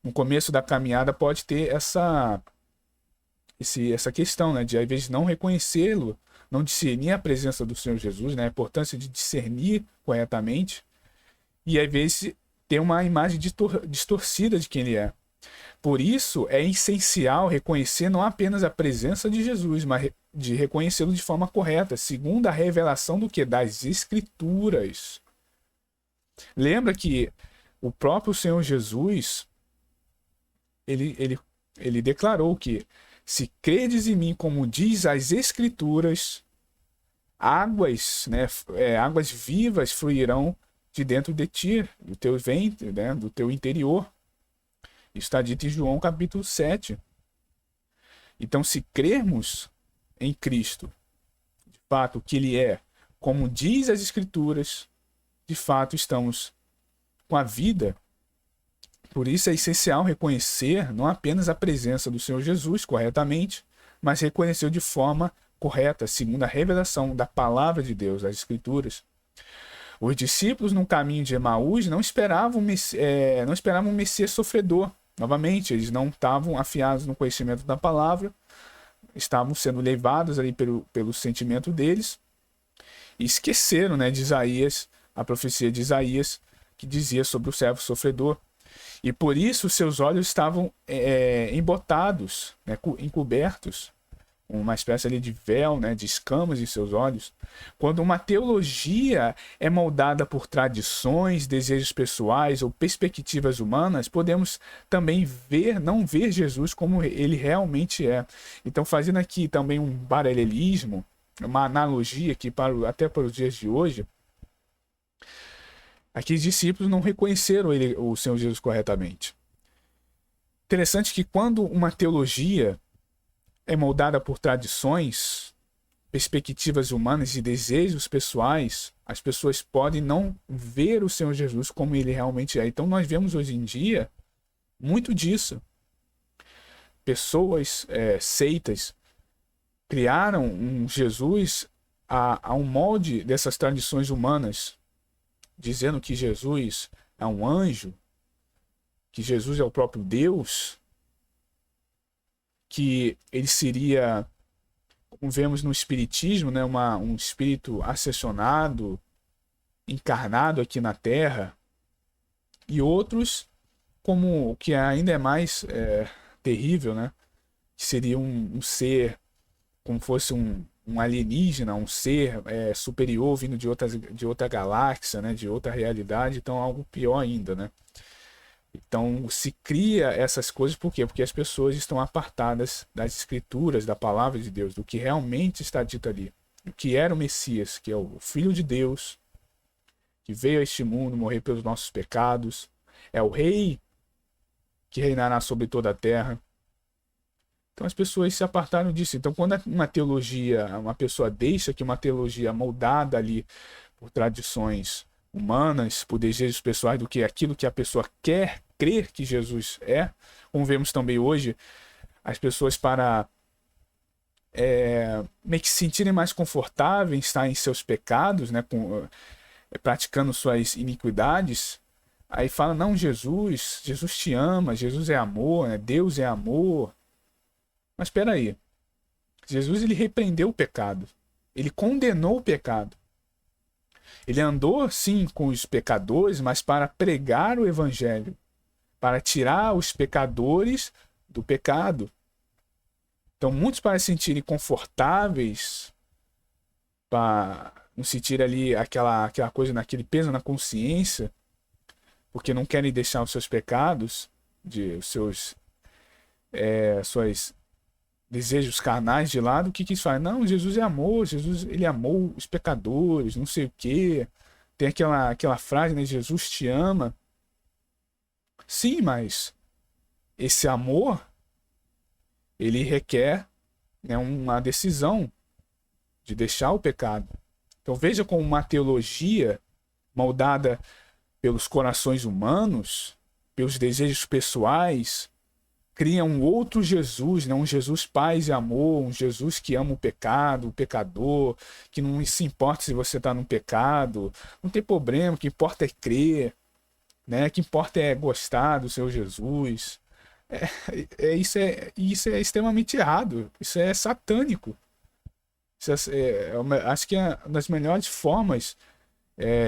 no começo da caminhada, pode ter essa questão, né, de às vezes não reconhecê-lo, não discernir a presença do Senhor Jesus, né, a importância de discernir corretamente, e às vezes ter uma imagem distorcida de quem ele é. Por isso, é essencial reconhecer não apenas a presença de Jesus, mas de reconhecê-lo de forma correta, segundo a revelação do que? Das Escrituras. Lembra que o próprio Senhor Jesus, ele declarou que se credes em mim, como diz as Escrituras, águas, né, águas vivas fluirão de dentro de ti, do teu ventre, né, do teu interior. Está dito em João capítulo 7. Então, se crermos em Cristo, de fato, o que Ele é, como diz as Escrituras, de fato estamos com a vida. Por isso é essencial reconhecer não apenas a presença do Senhor Jesus corretamente, mas reconhecer de forma correta, segundo a revelação da palavra de Deus, das Escrituras. Os discípulos no caminho de Emaús não esperavam um Messias sofredor. Novamente, eles não estavam afiados no conhecimento da palavra, estavam sendo levados ali pelo sentimento deles e esqueceram, né, de Isaías, a profecia de Isaías, que dizia sobre o servo sofredor. E por isso seus olhos estavam embotados, né, encobertos, uma espécie ali de véu, né, de escamas em seus olhos. Quando uma teologia é moldada por tradições, desejos pessoais ou perspectivas humanas, podemos também não ver Jesus como ele realmente é. Então, fazendo aqui também um paralelismo, uma analogia aqui até para os dias de hoje, aqueles discípulos não reconheceram o Senhor Jesus corretamente. Interessante que quando uma teologia é moldada por tradições, perspectivas humanas e desejos pessoais, as pessoas podem não ver o Senhor Jesus como ele realmente é. Então nós vemos hoje em dia muito disso. Pessoas, seitas, criaram um Jesus a um molde dessas tradições humanas, dizendo que Jesus é um anjo, que Jesus é o próprio Deus, que ele seria, como vemos no Espiritismo, né, um espírito ascensionado, encarnado aqui na Terra, e outros, como o que ainda é mais terrível, né, que seria um ser, como fosse um alienígena, um ser superior vindo de outra galáxia, né, de outra realidade, então algo pior ainda, né? Então se cria essas coisas, por quê? Porque as pessoas estão apartadas das Escrituras, da palavra de Deus, do que realmente está dito ali. O que era o Messias, que é o Filho de Deus, que veio a este mundo morrer pelos nossos pecados, é o Rei que reinará sobre toda a terra. Então as pessoas se apartaram disso. Então quando uma pessoa deixa que uma teologia moldada ali por tradições humanas, por desejos pessoais do que aquilo que a pessoa quer crer que Jesus é, como vemos também hoje, as pessoas para meio que se sentirem mais confortáveis em estar em seus pecados, né, praticando suas iniquidades, aí fala, não, Jesus te ama, Jesus é amor, né, Deus é amor. Mas espera aí, Jesus ele repreendeu o pecado, ele condenou o pecado. Ele andou, sim, com os pecadores, mas para pregar o evangelho, para tirar os pecadores do pecado. Então, muitos para se sentirem confortáveis, para não sentir ali aquela coisa, naquele peso na consciência, porque não querem deixar os seus pecados, os seus desejos carnais de lado, o que eles fazem? Não, Jesus é amor, Jesus ele amou os pecadores, não sei o quê. Tem aquela frase, né? Jesus te ama. Sim, mas esse amor, ele requer, né, uma decisão de deixar o pecado. Então veja como uma teologia moldada pelos corações humanos, pelos desejos pessoais, cria um outro Jesus, né? Um Jesus paz e amor, um Jesus que ama o pecado, o pecador, que não se importa se você está no pecado, não tem problema, o que importa é crer, né? O que importa é gostar do seu Jesus. Isso é extremamente errado, isso é satânico. Acho que é uma das melhores formas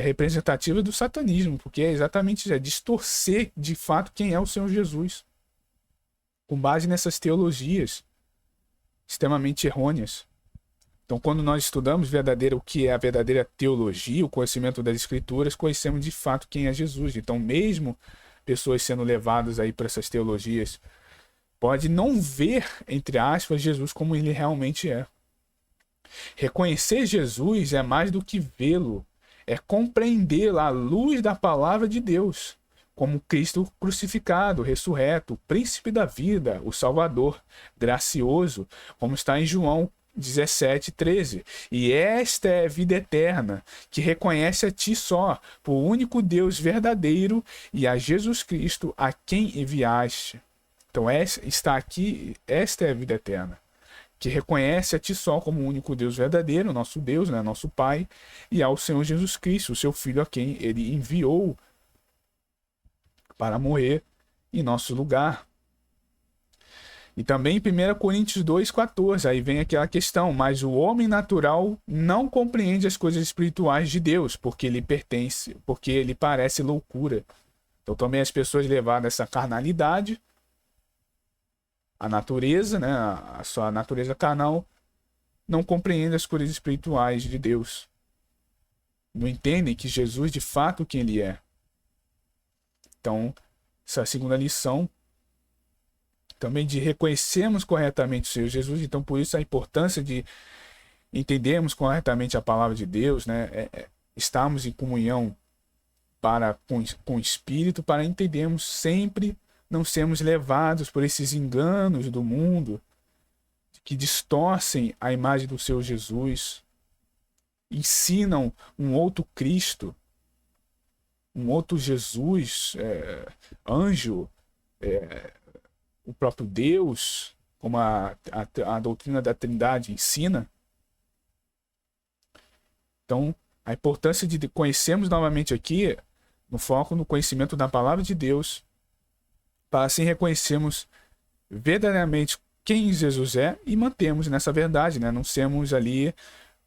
representativas do satanismo, porque é exatamente isso, é distorcer de fato quem é o Senhor Jesus, com base nessas teologias extremamente errôneas. Então, quando nós estudamos o que é a verdadeira teologia, o conhecimento das Escrituras, conhecemos de fato quem é Jesus. Então, mesmo pessoas sendo levadas aí para essas teologias, pode não ver, entre aspas, Jesus como ele realmente é. Reconhecer Jesus é mais do que vê-lo, é compreendê-lo à luz da palavra de Deus, como Cristo crucificado, ressurreto, o príncipe da vida, o Salvador, gracioso, como está em João 17:13. E esta é a vida eterna, que reconhece a ti só, por único Deus verdadeiro, e a Jesus Cristo, a quem enviaste. Então, está aqui, esta é a vida eterna, que reconhece a ti só como o único Deus verdadeiro, nosso Deus, né, nosso Pai, e ao Senhor Jesus Cristo, o seu Filho, a quem ele enviou para morrer em nosso lugar. E também em 1 Coríntios 2,14, aí vem aquela questão, mas o homem natural não compreende as coisas espirituais de Deus, porque ele parece loucura. Então também as pessoas levadas a essa carnalidade, a natureza, né, a sua natureza carnal, não compreende as coisas espirituais de Deus. Não entendem que Jesus de fato quem ele é. Então, essa é a segunda lição, também de reconhecermos corretamente o Senhor Jesus. Então, por isso a importância de entendermos corretamente a palavra de Deus, né? Estarmos em comunhão com o Espírito, para entendermos sempre, não sermos levados por esses enganos do mundo que distorcem a imagem do Senhor Jesus, ensinam um outro Cristo, um outro Jesus, anjo, o próprio Deus, como a doutrina da Trindade ensina. Então, a importância de conhecermos novamente aqui, no foco no conhecimento da palavra de Deus, para assim reconhecermos verdadeiramente quem Jesus é e mantermos nessa verdade, né? Não sermos ali,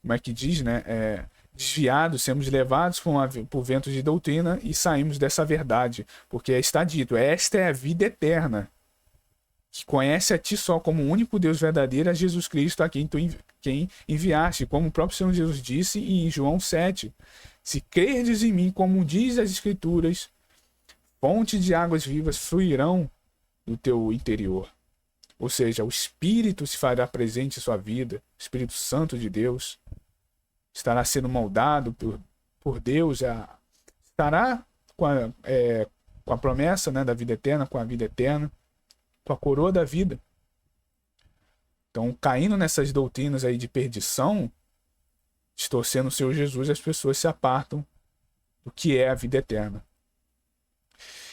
como é que diz, né? Desviados, sermos levados por ventos de doutrina e saímos dessa verdade, porque está dito, esta é a vida eterna, que conhece a ti só como o único Deus verdadeiro, a Jesus Cristo, a quem enviaste, como o próprio Senhor Jesus disse em João 7, se crerdes em mim, como diz as Escrituras, fontes de águas vivas fluirão do teu interior. Ou seja, o Espírito se fará presente em sua vida, o Espírito Santo de Deus estará sendo moldado por Deus, estará com a promessa, né, da vida eterna, com a vida eterna, com a coroa da vida. Então, caindo nessas doutrinas aí de perdição, distorcendo o Senhor Jesus, as pessoas se apartam do que é a vida eterna.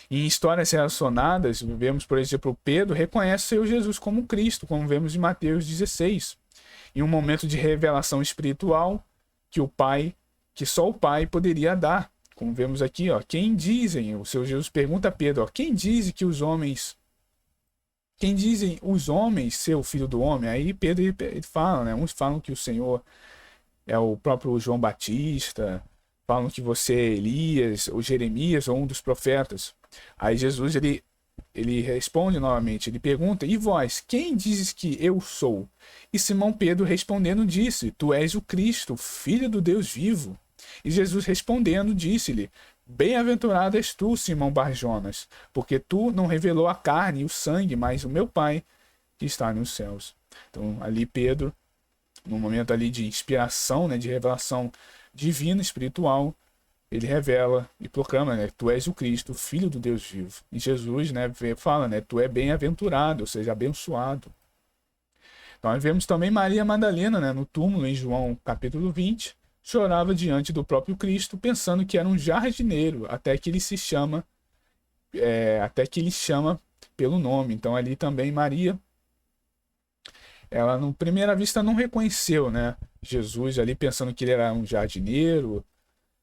Em histórias relacionadas, vemos, por exemplo, Pedro reconhece o Senhor Jesus como Cristo, como vemos em Mateus 16. Em um momento de revelação espiritual que só o Pai poderia dar. Como vemos aqui, quem dizem, o Senhor Jesus pergunta a Pedro, quem dizem os homens ser o Filho do Homem? Aí Pedro ele fala, né? Uns falam que o Senhor é o próprio João Batista, falam que você é Elias, ou Jeremias, ou um dos profetas. Aí Jesus ele responde novamente, ele pergunta, e vós, quem dizes que eu sou? E Simão Pedro respondendo disse, tu és o Cristo, filho do Deus vivo. E Jesus respondendo disse-lhe, bem-aventurado és tu, Simão Bar-Jonas, porque tu não revelou a carne e o sangue, mas o meu Pai que está nos céus. Então ali Pedro, no momento ali de inspiração, né, de revelação divina, espiritual, ele revela e proclama, né, tu és o Cristo, filho do Deus vivo. E Jesus, né, fala, né, tu é bem-aventurado, ou seja, abençoado. Então, nós vemos também Maria Madalena, né, no túmulo, em João capítulo 20, chorava diante do próprio Cristo, pensando que era um jardineiro, até que ele chama pelo nome. Então, ali também Maria, ela, no primeira vista, não reconheceu, né, Jesus ali, pensando que ele era um jardineiro,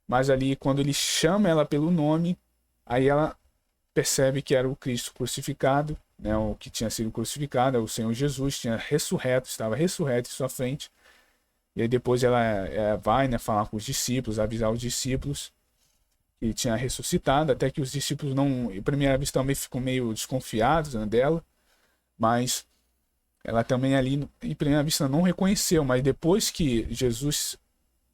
mas ali, quando ele chama ela pelo nome, aí ela percebe que era o Cristo crucificado, né, o que tinha sido crucificado, o Senhor Jesus tinha ressurreto, estava ressurreto em sua frente. E aí depois ela vai, né, falar com os discípulos, avisar os discípulos que tinha ressuscitado, até que os discípulos não, em primeira vista também ficam meio desconfiados, né, dela, mas ela também ali, em primeira vista, não reconheceu, mas depois que Jesus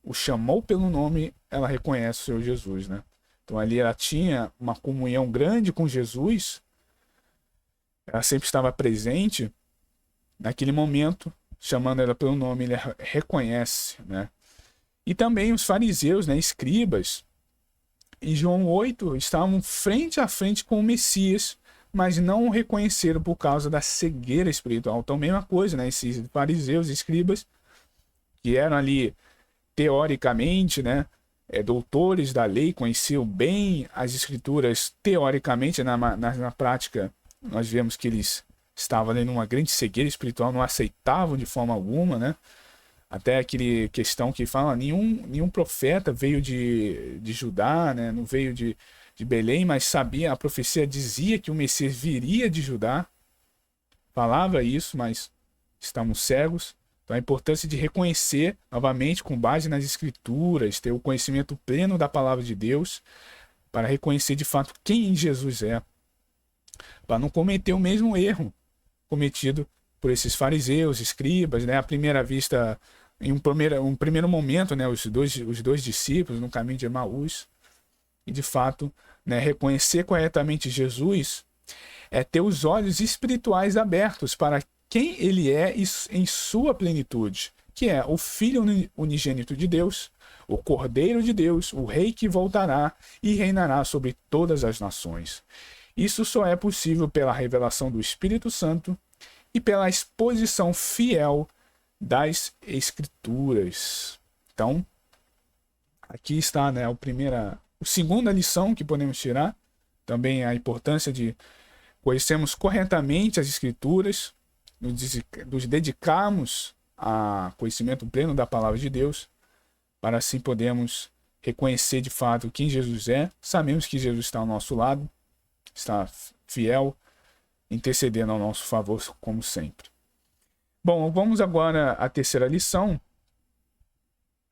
o chamou pelo nome, ela reconhece o Senhor Jesus, né? Então ali ela tinha uma comunhão grande com Jesus, ela sempre estava presente. Naquele momento, chamando ela pelo nome, ele reconhece, né? E também os fariseus, né, escribas, em João 8, estavam frente a frente com o Messias, mas não o reconheceram por causa da cegueira espiritual. Então, mesma coisa, né? Esses fariseus, escribas, que eram ali, teoricamente, né, doutores da lei, conheciam bem as escrituras teoricamente, na prática, nós vemos que eles estavam ali numa grande cegueira espiritual, não aceitavam de forma alguma, né? Até aquele questão que fala, nenhum profeta veio de Judá, né? Não veio de Belém, mas sabia, a profecia dizia que o Messias viria de Judá, falava isso, mas estavam cegos. Então a importância de reconhecer novamente, com base nas escrituras, ter o conhecimento pleno da palavra de Deus, para reconhecer de fato quem Jesus é, para não cometer o mesmo erro cometido por esses fariseus, escribas, né? À primeira vista, em um primeiro momento, né? Os dois discípulos no caminho de Emaús, e de fato, né? Reconhecer corretamente Jesus é ter os olhos espirituais abertos para quem ele é em sua plenitude, que é o Filho unigênito de Deus, o Cordeiro de Deus, o Rei que voltará e reinará sobre todas as nações. Isso só é possível pela revelação do Espírito Santo e pela exposição fiel das Escrituras. Então, aqui está, né, a segunda lição que podemos tirar, também a importância de conhecermos corretamente as Escrituras, nos dedicarmos a conhecimento pleno da palavra de Deus, para assim podermos reconhecer de fato quem Jesus é. Sabemos que Jesus está ao nosso lado, está fiel, intercedendo ao nosso favor, como sempre. Bom, vamos agora à terceira lição.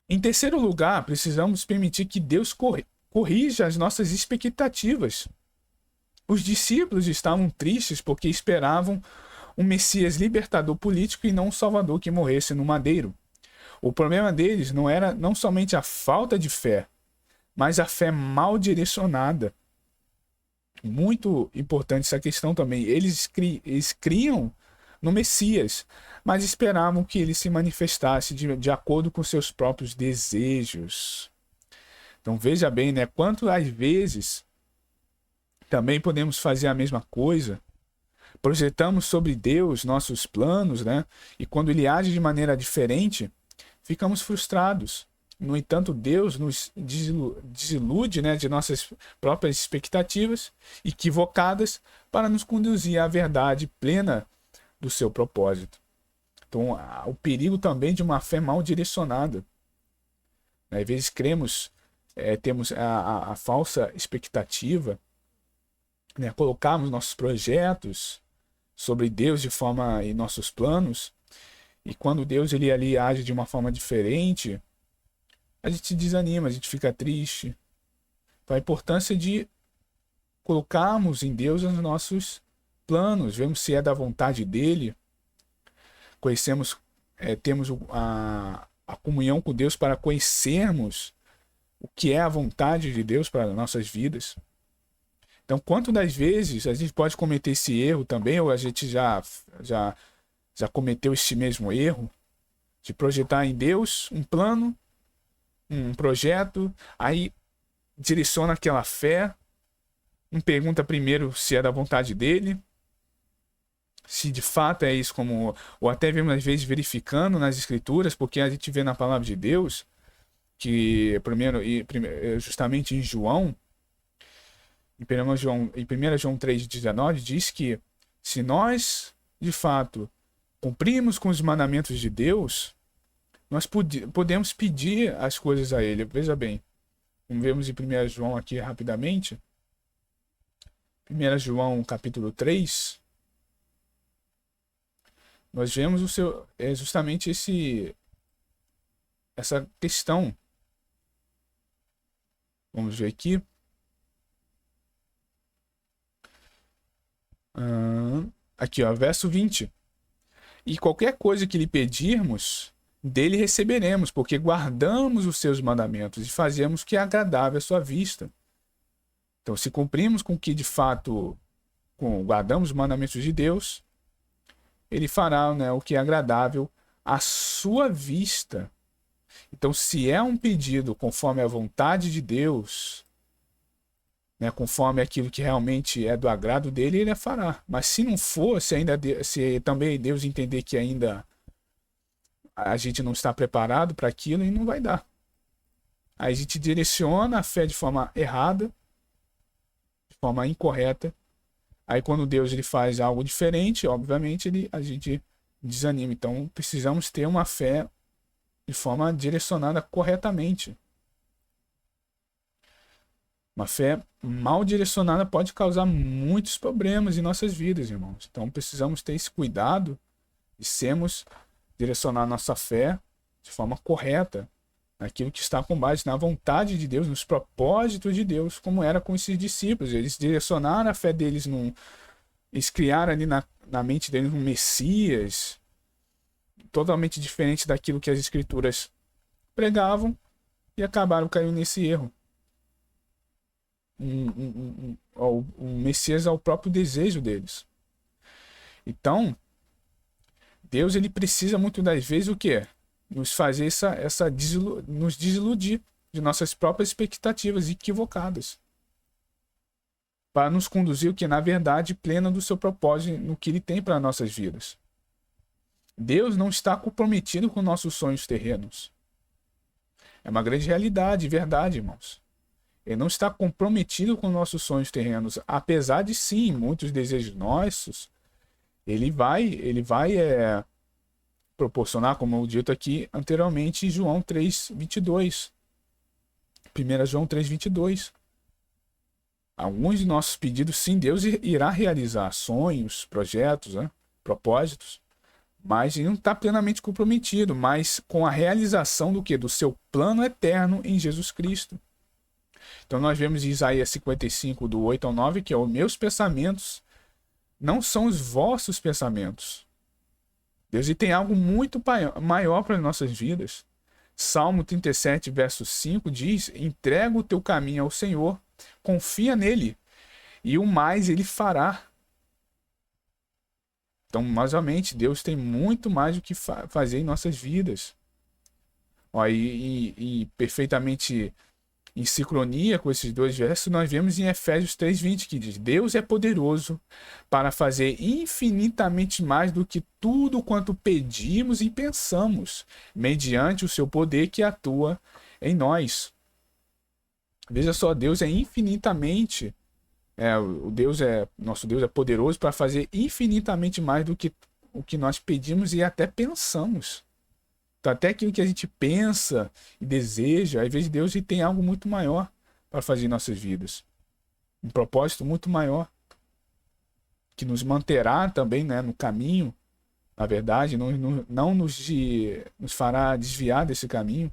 Em terceiro lugar, precisamos permitir que Deus corrija as nossas expectativas. Os discípulos estavam tristes porque esperavam um Messias libertador político e não um Salvador que morresse no madeiro. O problema deles não era não somente a falta de fé, mas a fé mal direcionada. Muito importante essa questão também. Eles criam no Messias, mas esperavam que ele se manifestasse de acordo com seus próprios desejos. Então veja bem, né? Quantas vezes também podemos fazer a mesma coisa. Projetamos sobre Deus nossos planos, né? E quando ele age de maneira diferente, ficamos frustrados. No entanto, Deus nos desilude, né, de nossas próprias expectativas equivocadas para nos conduzir à verdade plena do seu propósito. Então, o perigo também de uma fé mal direcionada. Às vezes temos a falsa expectativa, né, colocamos nossos projetos sobre Deus e nossos planos, e quando Deus ele ali age de uma forma diferente, a gente desanima, a gente fica triste. Então a importância de colocarmos em Deus os nossos planos, vemos se é da vontade dele, temos a comunhão com Deus para conhecermos o que é a vontade de Deus para nossas vidas. Então, quantas das vezes a gente pode cometer esse erro também, ou a gente já cometeu esse mesmo erro, de projetar em Deus um plano, um projeto, aí direciona aquela fé, não pergunta primeiro se é da vontade dele, se de fato é isso, como, ou até mesmo às vezes verificando nas escrituras, porque a gente vê na palavra de Deus que justamente em João, em 1 João 3,19 diz que se nós de fato cumprimos com os mandamentos de Deus, nós podemos pedir as coisas a Ele. Veja bem, vamos vermos em 1 João aqui rapidamente. 1 João capítulo 3, nós vemos justamente essa questão. Vamos ver aqui. Aqui, ó, verso 20. E qualquer coisa que lhe pedirmos, dele receberemos, porque guardamos os seus mandamentos e fazemos o que é agradável à sua vista. Então, se cumprimos com o que de fato guardamos os mandamentos de Deus, ele fará, né, o que é agradável à sua vista. Então, se é um pedido conforme a vontade de Deus, né, conforme aquilo que realmente é do agrado dele, ele fará. Mas se não for, se também Deus entender que ainda a gente não está preparado para aquilo, ele não vai dar. Aí a gente direciona a fé de forma errada, de forma incorreta. Aí quando Deus ele faz algo diferente, obviamente a gente desanima. Então precisamos ter uma fé de forma direcionada corretamente. Uma fé mal direcionada pode causar muitos problemas em nossas vidas, irmãos. Então precisamos ter esse cuidado e direcionar nossa fé de forma correta, naquilo que está com base na vontade de Deus, nos propósitos de Deus, como era com esses discípulos. Eles direcionaram a fé deles eles criaram ali na mente deles um Messias totalmente diferente daquilo que as escrituras pregavam e acabaram caindo nesse erro. Um Messias ao próprio desejo deles. Então, Deus ele precisa muito das vezes o quê? Nos fazer nos desiludir de nossas próprias expectativas equivocadas, para nos conduzir o que na verdade plena do seu propósito no que ele tem para nossas vidas. Deus não está comprometido com nossos sonhos terrenos. É uma grande realidade, verdade, irmãos. Ele não está comprometido com nossos sonhos terrenos, apesar de sim, muitos desejos nossos, ele vai proporcionar, como eu dito aqui anteriormente, em João 3:22. 1 João 3:22. Alguns de nossos pedidos, sim, Deus irá realizar sonhos, projetos, né, propósitos, mas ele não está plenamente comprometido, mas com a realização do que? Do seu plano eterno em Jesus Cristo. Então nós vemos em Isaías 55, do 8 ao 9, que é: os meus pensamentos não são os vossos pensamentos. Deus tem algo muito maior para as nossas vidas. Salmo 37, verso 5 diz: entrega o teu caminho ao Senhor, confia nele, e o mais ele fará. Então, novamente, Deus tem muito mais o que fazer em nossas vidas. Ó, e perfeitamente em sincronia com esses dois versos, nós vemos em Efésios 3:20 que diz: Deus é poderoso para fazer infinitamente mais do que tudo quanto pedimos e pensamos, mediante o seu poder que atua em nós. Veja só, Deus é infinitamente, nosso Deus é poderoso para fazer infinitamente mais do que o que nós pedimos e até pensamos. Então, até aquilo que a gente pensa e deseja, às vezes Deus tem algo muito maior para fazer em nossas vidas. Um propósito muito maior, que nos manterá também, né, no caminho, na verdade, não nos fará desviar desse caminho.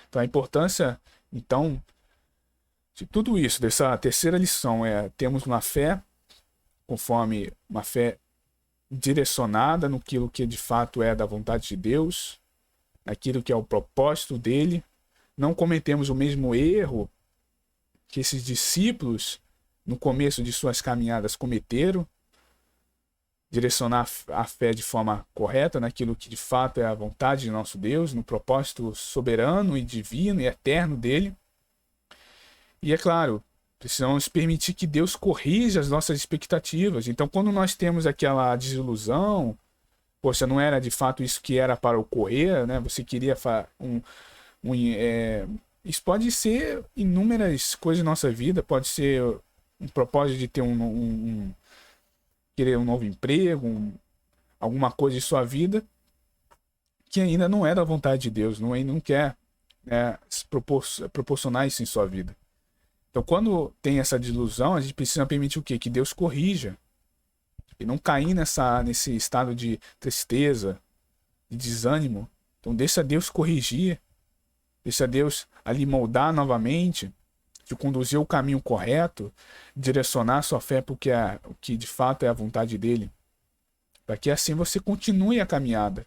Então, a importância, então, de tudo isso, dessa terceira lição, termos uma fé, conforme uma fé direcionada naquilo que de fato é da vontade de Deus, naquilo que é o propósito dele. Não cometemos o mesmo erro que esses discípulos no começo de suas caminhadas cometeram, direcionar a fé de forma correta naquilo que de fato é a vontade de nosso Deus, no propósito soberano e divino e eterno dele. E é claro, Precisamos permitir que Deus corrija as nossas expectativas. Então, quando nós temos aquela desilusão, poxa, não era de fato isso que era para ocorrer, né? Você queria isso pode ser inúmeras coisas na nossa vida, pode ser um propósito de ter querer um novo emprego, alguma coisa em sua vida que ainda não é da vontade de Deus, não quer, né, proporcionar isso em sua vida. Então, quando tem essa desilusão, a gente precisa permitir o quê? Que Deus corrija. E não cair nesse estado de tristeza, de desânimo. Então, deixa Deus corrigir. Deixa Deus ali moldar novamente, te conduzir ao caminho correto, direcionar sua fé para o que de fato é a vontade dele. Para que assim você continue a caminhada.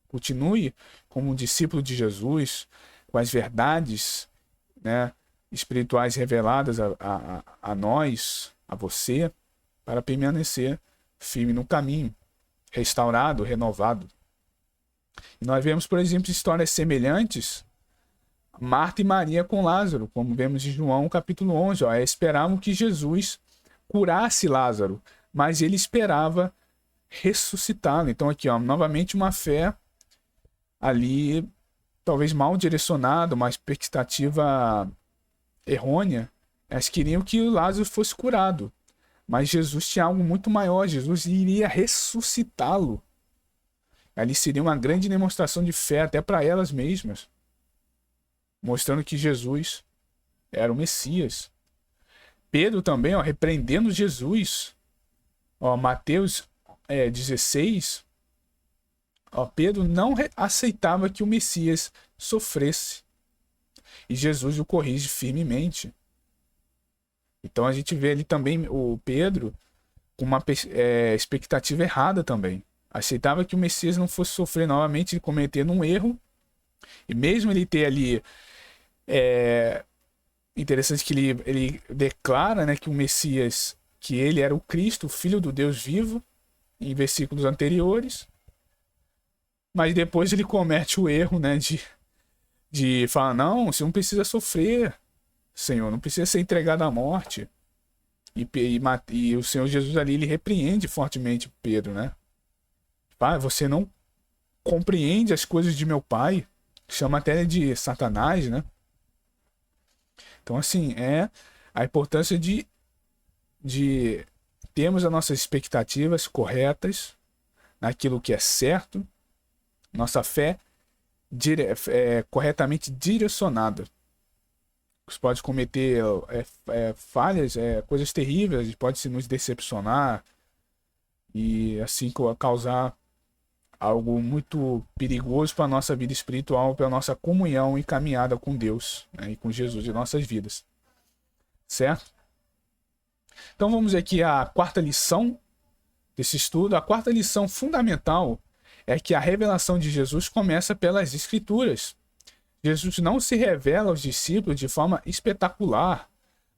Continue como um discípulo de Jesus, com as verdades, né, espirituais reveladas a nós, a você, para permanecer firme no caminho, restaurado, renovado. E nós vemos, por exemplo, histórias semelhantes, Marta e Maria com Lázaro, como vemos em João capítulo 11. Esperavam que Jesus curasse Lázaro, mas ele esperava ressuscitá-lo. Então aqui, novamente uma fé ali, talvez mal direcionada, uma expectativa errônea. Elas queriam que Lázaro fosse curado, mas Jesus tinha algo muito maior. Jesus iria ressuscitá-lo. Ali seria uma grande demonstração de fé até para elas mesmas, mostrando que Jesus era o Messias. Pedro também, repreendendo Jesus. Mateus 16. Pedro não aceitava que o Messias sofresse. E Jesus o corrige firmemente. Então a gente vê ali também o Pedro com uma expectativa errada também. Aceitava que o Messias não fosse sofrer novamente, ele cometendo um erro. E mesmo ele ter ali... interessante que ele declara, né, que o Messias, que ele era o Cristo, o Filho do Deus vivo, em versículos anteriores. Mas depois ele comete o erro, né, de falar, não, você não precisa sofrer, Senhor, não precisa ser entregado à morte. E o Senhor Jesus ali, ele repreende fortemente Pedro, né? Você não compreende as coisas de meu Pai. Chama até de Satanás, né? Então, assim, a importância de termos as nossas expectativas corretas naquilo que é certo, nossa fé corretamente direcionada. Você pode cometer falhas, coisas terríveis, a gente pode se nos decepcionar e assim causar algo muito perigoso para a nossa vida espiritual, para a nossa comunhão e caminhada com Deus, né, e com Jesus em nossas vidas. Certo? Então vamos aqui à quarta lição desse estudo. A quarta lição fundamental é que a revelação de Jesus começa pelas Escrituras. Jesus não se revela aos discípulos de forma espetacular,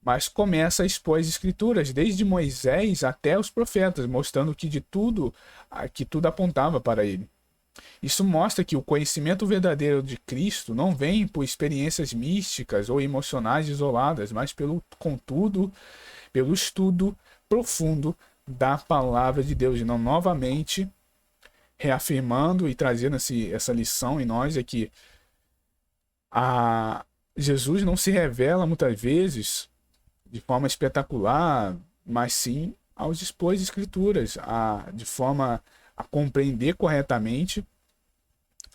mas começa a expor as Escrituras, desde Moisés até os profetas, mostrando que tudo apontava para ele. Isso mostra que o conhecimento verdadeiro de Cristo não vem por experiências místicas ou emocionais isoladas, mas pelo estudo profundo da palavra de Deus. E não, novamente, reafirmando e trazendo essa lição em nós, é que Jesus não se revela muitas vezes de forma espetacular, mas sim ao dispor as Escrituras, de forma a compreender corretamente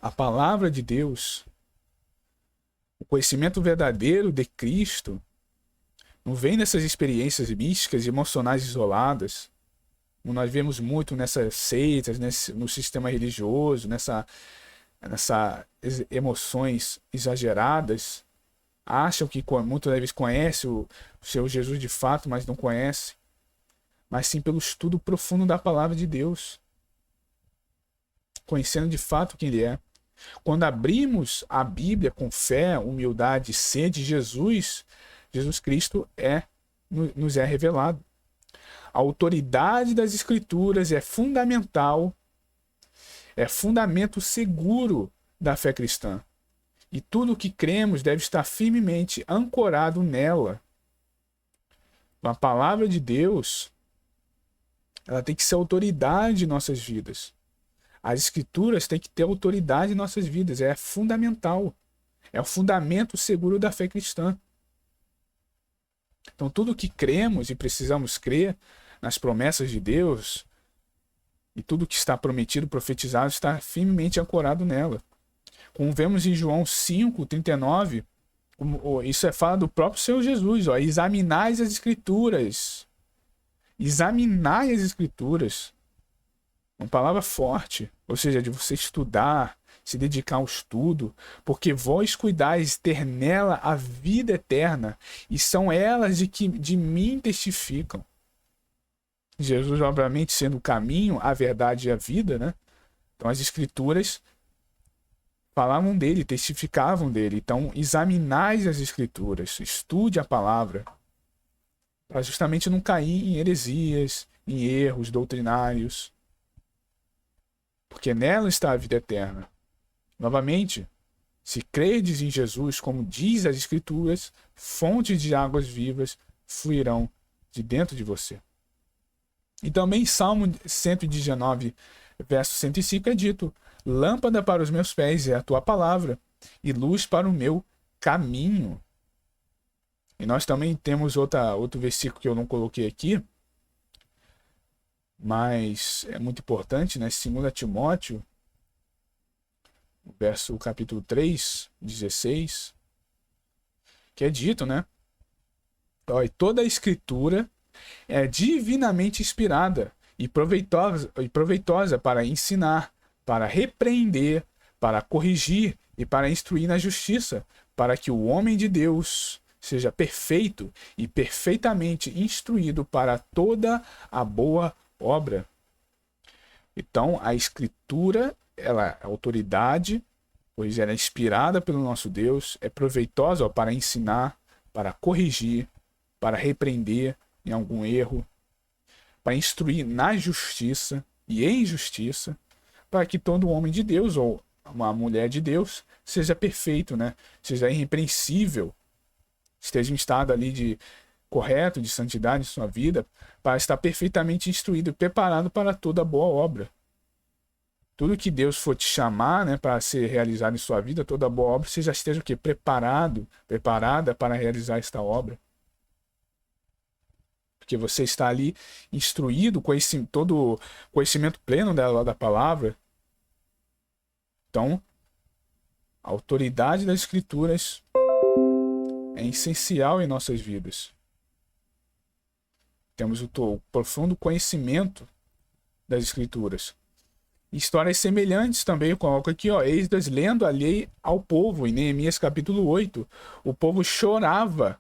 a palavra de Deus. O conhecimento verdadeiro de Cristo não vem dessas experiências místicas e emocionais isoladas, como nós vemos muito nessas seitas, no sistema religioso, nessas emoções exageradas. Acham que muitas vezes conhecem o seu Jesus de fato, mas não conhece. Mas sim pelo estudo profundo da palavra de Deus, conhecendo de fato quem ele é. Quando abrimos a Bíblia com fé, humildade e sede, Jesus Cristo nos é revelado. A autoridade das Escrituras é fundamental, é fundamento seguro da fé cristã. E tudo o que cremos deve estar firmemente ancorado nela. A palavra de Deus, ela tem que ser autoridade em nossas vidas. As escrituras têm que ter autoridade em nossas vidas. É fundamental. É o fundamento seguro da fé cristã. Então, tudo que cremos e precisamos crer nas promessas de Deus e tudo que está prometido, profetizado, está firmemente ancorado nela. Como vemos em João 5:39, isso é fala do próprio Senhor Jesus. Examinai as Escrituras. Examinai as Escrituras. Uma palavra forte. Ou seja, de você estudar, se dedicar ao estudo, porque vós cuidais ter nela a vida eterna, e são elas que de mim testificam. Jesus, obviamente, sendo o caminho, a verdade e a vida, né? Então as escrituras falavam dele, testificavam dele. Então examinais as escrituras, estude a palavra, para justamente não cair em heresias, em erros doutrinários, porque nela está a vida eterna. Novamente, se credes em Jesus, como diz as Escrituras, fontes de águas vivas fluirão de dentro de você. E também em Salmo 119, verso 105 é dito: lâmpada para os meus pés é a tua palavra, e luz para o meu caminho. E nós também temos outro versículo que eu não coloquei aqui, mas é muito importante, né? 2 Timóteo, capítulo 3, 16, que é dito, né? Toda a escritura é divinamente inspirada e proveitosa para ensinar, para repreender, para corrigir e para instruir na justiça, para que o homem de Deus seja perfeito e perfeitamente instruído para toda a boa obra. Então, a escritura, ela é autoridade, pois ela é inspirada pelo nosso Deus, é proveitosa para ensinar, para corrigir, para repreender em algum erro, para instruir na justiça e em justiça, para que todo homem de Deus ou uma mulher de Deus seja perfeito, né? Seja irrepreensível, esteja em estado ali de correto, de santidade em sua vida, para estar perfeitamente instruído e preparado para toda boa obra. Tudo que Deus for te chamar, né, para ser realizado em sua vida, toda boa obra, você já esteja o quê? Preparada para realizar esta obra. Porque você está ali instruído, todo conhecimento pleno da palavra. Então, a autoridade das Escrituras é essencial em nossas vidas. Temos o profundo conhecimento das Escrituras. Histórias semelhantes também eu coloco aqui, Esdras lendo a lei ao povo, em Neemias capítulo 8. O povo chorava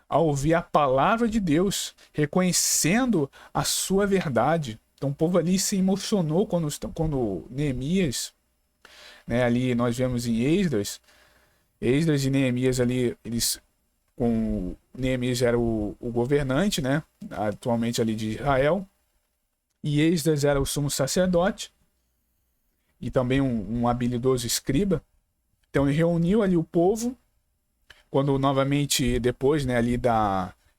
ao ouvir a palavra de Deus, reconhecendo a sua verdade. Então o povo ali se emocionou quando Neemias, né, ali nós vemos em Esdras e Neemias ali, Neemias era o governante, né, atualmente ali de Israel, e Esdras era o sumo sacerdote, e também um habilidoso escriba. Então ele reuniu ali o povo, quando novamente depois, né, ali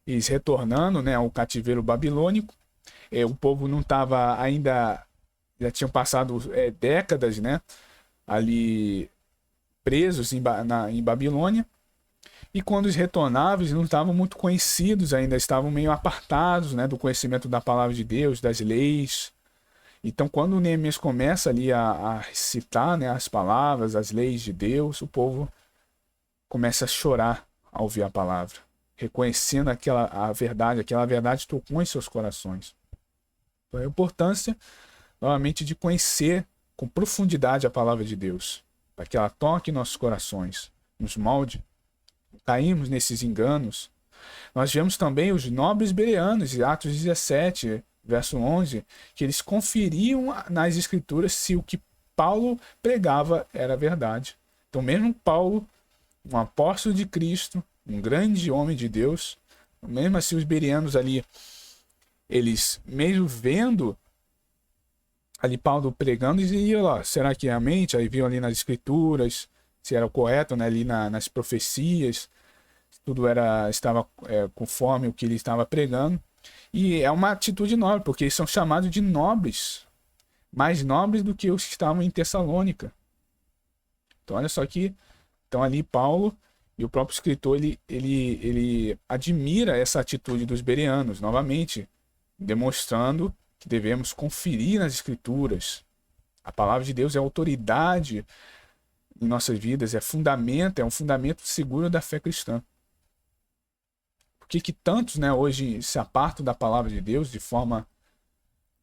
eles retornando, né, ao cativeiro babilônico, o povo não estava ainda, já tinham passado décadas, né, ali presos em Babilônia, e quando eles retornavam, eles não estavam muito conhecidos ainda, estavam meio apartados, né, do conhecimento da palavra de Deus, das leis. Então, quando o Neemias começa ali a citar, né, as palavras, as leis de Deus, o povo começa a chorar ao ouvir a palavra, reconhecendo aquela verdade tocou em seus corações. Então, a importância, novamente, de conhecer com profundidade a palavra de Deus, para que ela toque em nossos corações, nos molde, caímos nesses enganos. Nós vemos também os nobres bereanos, em Atos 17, verso 11, que eles conferiam nas escrituras se o que Paulo pregava era verdade. Então mesmo Paulo, um apóstolo de Cristo, um grande homem de Deus, mesmo assim os bereanos ali, eles mesmo vendo ali Paulo pregando, eles iam lá, será que realmente? Aí viam ali nas escrituras, se era o correto, né, ali nas profecias, tudo estava conforme o que ele estava pregando. E é uma atitude nobre, porque eles são chamados de nobres, mais nobres do que os que estavam em Tessalônica. Então olha só que, então ali Paulo e o próprio escritor, ele admira essa atitude dos bereanos, novamente, demonstrando que devemos conferir nas escrituras. A palavra de Deus é autoridade em nossas vidas, é um fundamento seguro da fé cristã. Por que tantos, né, hoje se apartam da palavra de Deus de forma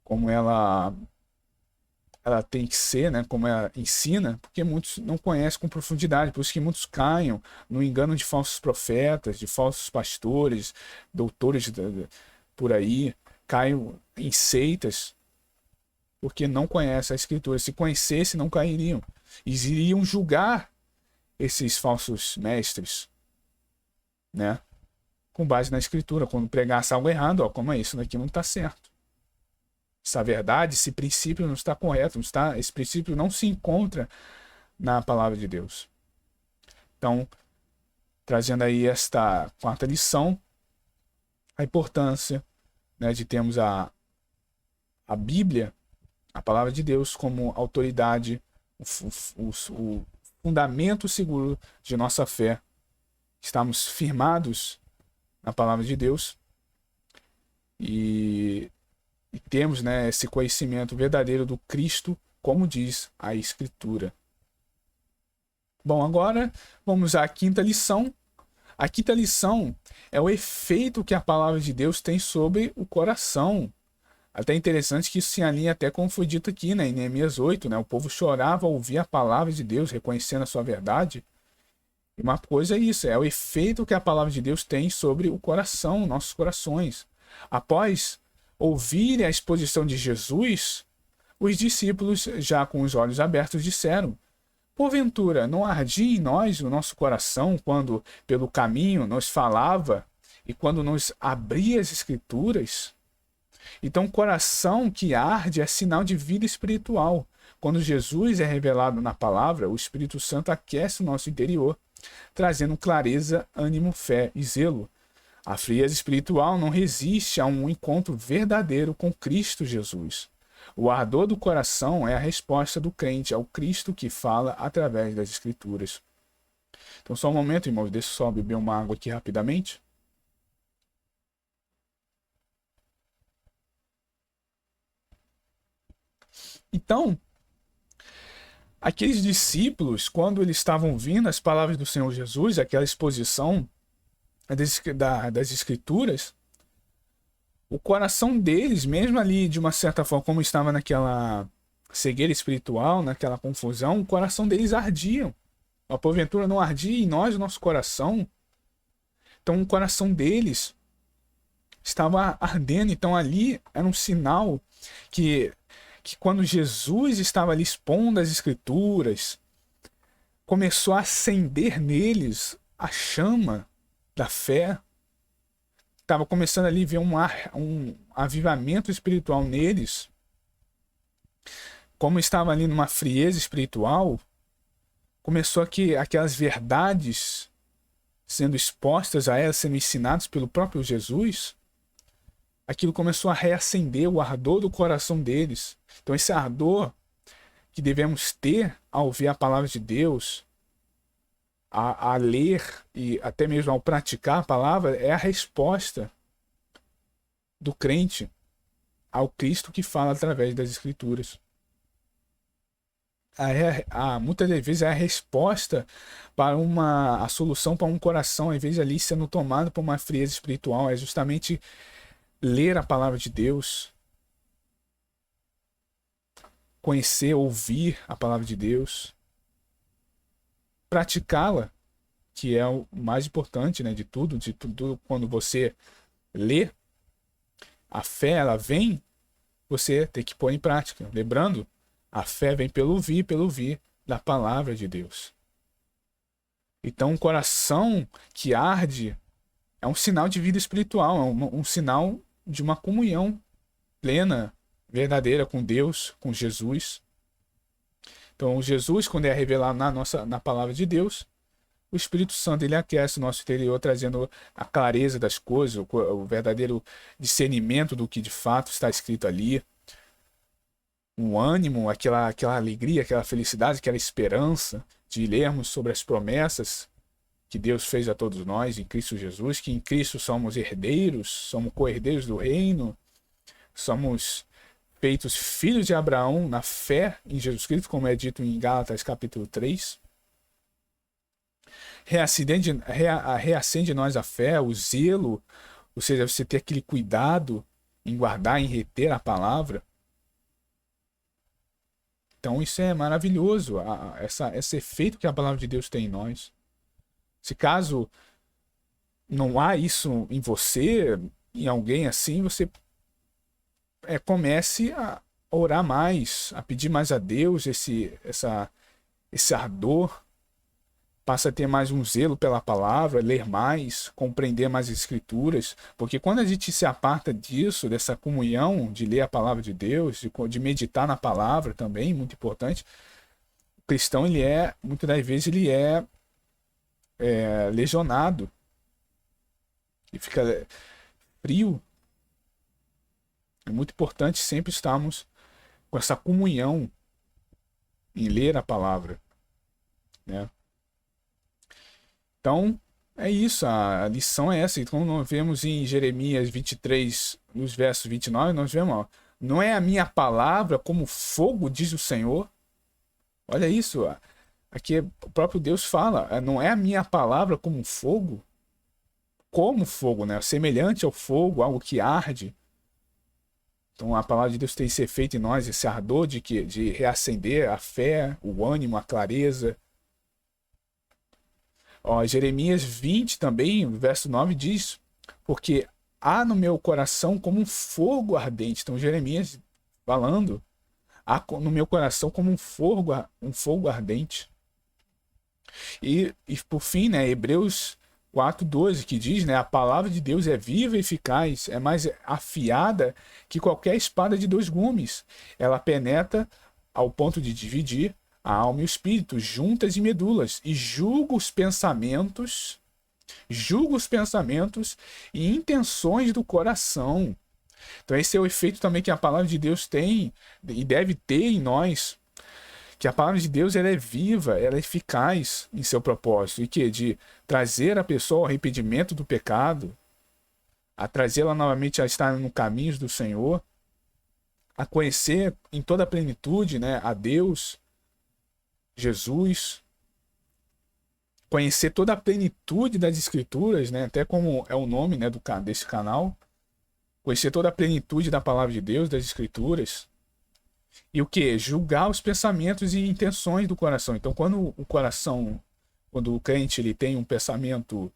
como ela tem que ser, né, como ela ensina? Porque muitos não conhecem com profundidade, por isso que muitos caem no engano de falsos profetas, de falsos pastores, doutores por aí, caem em seitas, porque não conhecem a Escritura. Se conhecessem, não cairiam. Eles iriam julgar esses falsos mestres, né? Com base na Escritura. Quando pregasse algo errado, ó, como é isso daqui não está certo. Essa verdade, esse princípio não está correto, esse princípio não se encontra na palavra de Deus. Então, trazendo aí esta quarta lição, a importância, né, de termos a Bíblia, a palavra de Deus, como autoridade, o fundamento seguro de nossa fé. Estamos firmados na palavra de Deus e temos, né, esse conhecimento verdadeiro do Cristo, como diz a Escritura. Bom, agora vamos à quinta lição. A quinta lição é o efeito que a palavra de Deus tem sobre o coração. Até interessante que isso se alinha até como foi dito aqui, né, em Neemias 8, né? O povo chorava ao ouvir a palavra de Deus, reconhecendo a sua verdade. E uma coisa é isso, é o efeito que a palavra de Deus tem sobre o coração, nossos corações. Após ouvirem a exposição de Jesus, os discípulos, já com os olhos abertos, disseram: porventura, não ardia em nós o nosso coração quando pelo caminho nos falava e quando nos abria as Escrituras? Então, o coração que arde é sinal de vida espiritual. Quando Jesus é revelado na palavra, o Espírito Santo aquece o nosso interior, trazendo clareza, ânimo, fé e zelo. A frieza espiritual não resiste a um encontro verdadeiro com Cristo Jesus. O ardor do coração é a resposta do crente ao Cristo que fala através das Escrituras. Então, só um momento, irmãos, deixa eu só beber uma água aqui rapidamente. Então, aqueles discípulos, quando eles estavam ouvindo as palavras do Senhor Jesus, aquela exposição das Escrituras, o coração deles, mesmo ali de uma certa forma, como estava naquela cegueira espiritual, naquela confusão, o coração deles ardia. A porventura não ardia em nós, o nosso coração. Então o coração deles estava ardendo. Então ali era um sinal que quando Jesus estava ali expondo as Escrituras, começou a acender neles a chama da fé. Estava começando ali a ver um avivamento espiritual neles. Como estava ali numa frieza espiritual, começou aquelas verdades sendo expostas a elas, sendo ensinadas pelo próprio Jesus. Aquilo começou a reacender o ardor do coração deles. Então esse ardor que devemos ter ao ouvir a palavra de Deus, a ler e até mesmo ao praticar a palavra, é a resposta do crente ao Cristo que fala através das Escrituras. Muitas das vezes é a resposta para a solução para um coração, às vezes ali sendo tomado por uma frieza espiritual, é justamente ler a palavra de Deus, conhecer, ouvir a palavra de Deus, praticá-la, que é o mais importante, né, de tudo. Quando você lê, a fé, ela vem, você tem que pôr em prática. Lembrando, a fé vem pelo ouvir da palavra de Deus. Então, um coração que arde é um sinal de vida espiritual, é um sinal de uma comunhão plena, verdadeira com Deus, com Jesus. Então, Jesus, quando é revelado na palavra de Deus, o Espírito Santo ele aquece o nosso interior, trazendo a clareza das coisas, o verdadeiro discernimento do que de fato está escrito ali, um ânimo, aquela alegria, aquela felicidade, aquela esperança de lermos sobre as promessas que Deus fez a todos nós em Cristo Jesus, que em Cristo somos herdeiros, somos co-herdeiros do reino, somos feitos filhos de Abraão na fé em Jesus Cristo, como é dito em Gálatas capítulo 3. Reacende em nós a fé, o zelo, ou seja, você ter aquele cuidado em guardar, em reter a palavra. Então isso é maravilhoso, esse efeito que a palavra de Deus tem em nós. Se caso não há isso em você, em alguém assim, você comece a orar mais, a pedir mais a Deus esse ardor, passa a ter mais um zelo pela palavra, ler mais, compreender mais as escrituras, porque quando a gente se aparta disso, dessa comunhão de ler a palavra de Deus, de meditar na palavra também, muito importante, o cristão, muitas das vezes, ele é lesionado, ele fica frio. É muito importante sempre estarmos com essa comunhão em ler a palavra, né? Então, é isso, a lição é essa. Então, nós vemos em Jeremias 23, nos versos 29, nós vemos, ó, não é a minha palavra como fogo, diz o Senhor. Olha isso, ó. Aqui o próprio Deus fala, não é a minha palavra como fogo, né? Semelhante ao fogo, algo que arde. Então a palavra de Deus tem esse efeito em nós, esse ardor de reacender a fé, o ânimo, a clareza. Ó, Jeremias 20 também, verso 9 diz, porque há no meu coração como um fogo ardente. Então Jeremias falando, há no meu coração como um fogo ardente. E por fim, né, Hebreus 4:12, que diz, né, a palavra de Deus é viva e eficaz, é mais afiada que qualquer espada de 2 gumes. Ela penetra ao ponto de dividir a alma e o espírito, juntas e medulas, e julga os pensamentos e intenções do coração. Então esse é o efeito também que a palavra de Deus tem e deve ter em nós, que a palavra de Deus ela é viva, ela é eficaz em seu propósito, e que de trazer a pessoa ao arrependimento do pecado, a trazê-la novamente a estar no caminho do Senhor, a conhecer em toda a plenitude, né, a Deus, Jesus, conhecer toda a plenitude das Escrituras, né, até como é o nome, né, desse canal, conhecer toda a plenitude da palavra de Deus, das Escrituras. E o que? Julgar os pensamentos e intenções do coração. Então, quando o crente ele tem um pensamento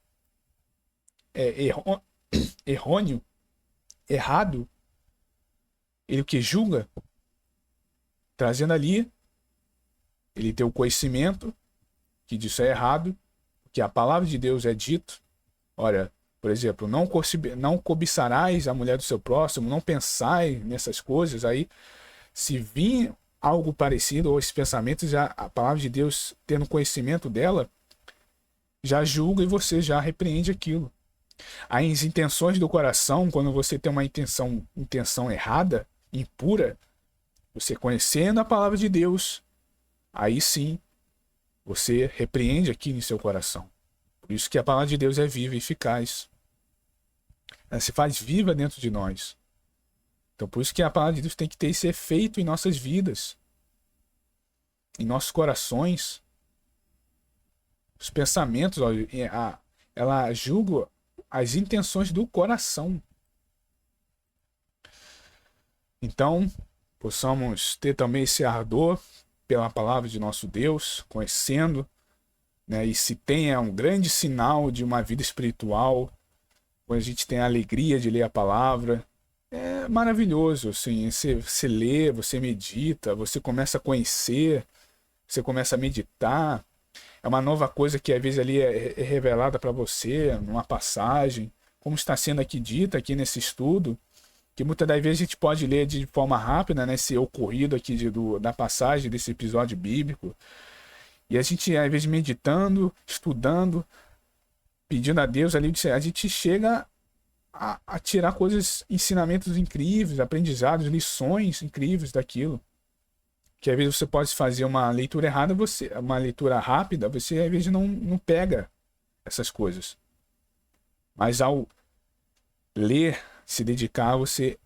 errôneo, errado, ele o que? Julga, trazendo ali, ele tem o conhecimento que disso é errado, que a palavra de Deus é dito. Olha, por exemplo, não cobiçarás a mulher do seu próximo, não pensai nessas coisas. Aí, se vir algo parecido, ou esses pensamentos, já a palavra de Deus, tendo conhecimento dela, já julga e você já repreende aquilo. As intenções do coração, quando você tem uma intenção errada, impura, você conhecendo a palavra de Deus, aí sim, você repreende aquilo em seu coração. Por isso que a palavra de Deus é viva e eficaz. Ela se faz viva dentro de nós. Então, por isso que a palavra de Deus tem que ter esse efeito em nossas vidas, em nossos corações. Os pensamentos, ela julga as intenções do coração. Então, possamos ter também esse ardor pela palavra de nosso Deus, conhecendo, né? E se tenha um grande sinal de uma vida espiritual, quando a gente tem a alegria de ler a palavra, é maravilhoso, assim, você lê, você medita, você começa a conhecer, você começa a meditar, é uma nova coisa que às vezes ali é revelada para você, numa passagem, como está sendo aqui dita, aqui nesse estudo, que muitas das vezes a gente pode ler de forma rápida, né, esse ocorrido aqui da passagem desse episódio bíblico, E a gente, às vezes, meditando, estudando, pedindo a Deus ali, a gente chega a tirar coisas, ensinamentos incríveis, aprendizados, lições incríveis daquilo. Que às vezes você pode fazer uma leitura errada, uma leitura rápida, você às vezes não pega essas coisas. Mas ao ler, se dedicar, você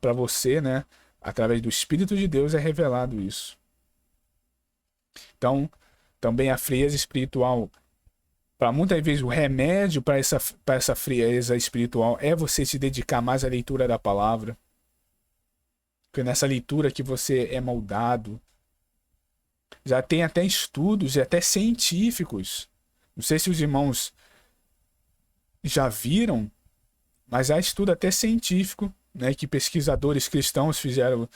para você, né, através do Espírito de Deus é revelado isso. Então, também a frieza espiritual, para muitas vezes o remédio para essa frieza espiritual é você se dedicar mais à leitura da palavra. Porque nessa leitura que você é moldado. Já tem até estudos e até científicos. Não sei se os irmãos já viram, mas há estudo até científico, né, que pesquisadores cristãos fizeram,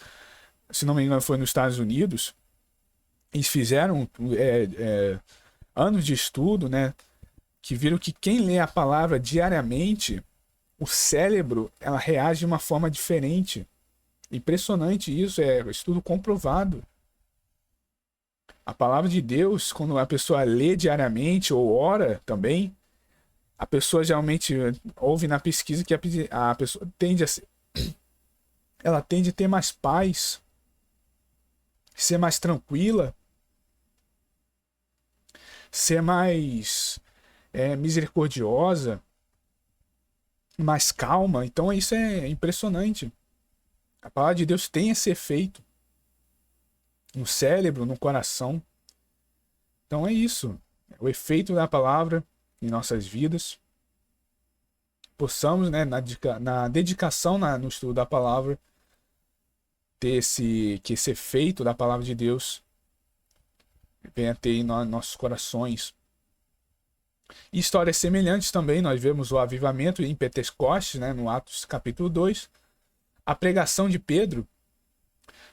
se não me engano foi nos Estados Unidos. Eles fizeram anos de estudo, né, que viram que quem lê a palavra diariamente, o cérebro ela reage de uma forma diferente. Impressionante isso, é estudo comprovado. A palavra de Deus, quando a pessoa lê diariamente ou ora também, a pessoa geralmente ouve na pesquisa que a pessoa ela tende a ter mais paz, ser mais tranquila, ser mais misericordiosa, mais calma. Então isso é impressionante. A palavra de Deus tem esse efeito no cérebro, no coração. Então é isso. O efeito da palavra em nossas vidas. Possamos, né, na dedicação no estudo da palavra, ter que esse efeito da palavra de Deus venha ter em nossos corações. E histórias semelhantes também, nós vemos o avivamento em Pentecostes, né, no Atos capítulo 2. A pregação de Pedro,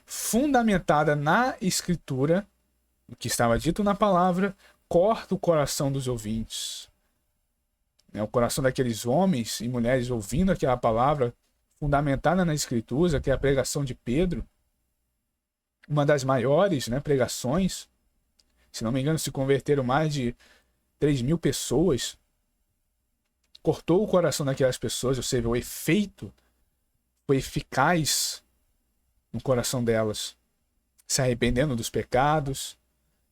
fundamentada na Escritura, o que estava dito na palavra, corta o coração dos ouvintes. O coração daqueles homens e mulheres ouvindo aquela palavra fundamentada na Escritura, que é a pregação de Pedro, uma das maiores, né, pregações. Se não me engano, se converteram mais de 3.000 pessoas. Cortou o coração daquelas pessoas, ou seja, o efeito foi eficaz no coração delas, se arrependendo dos pecados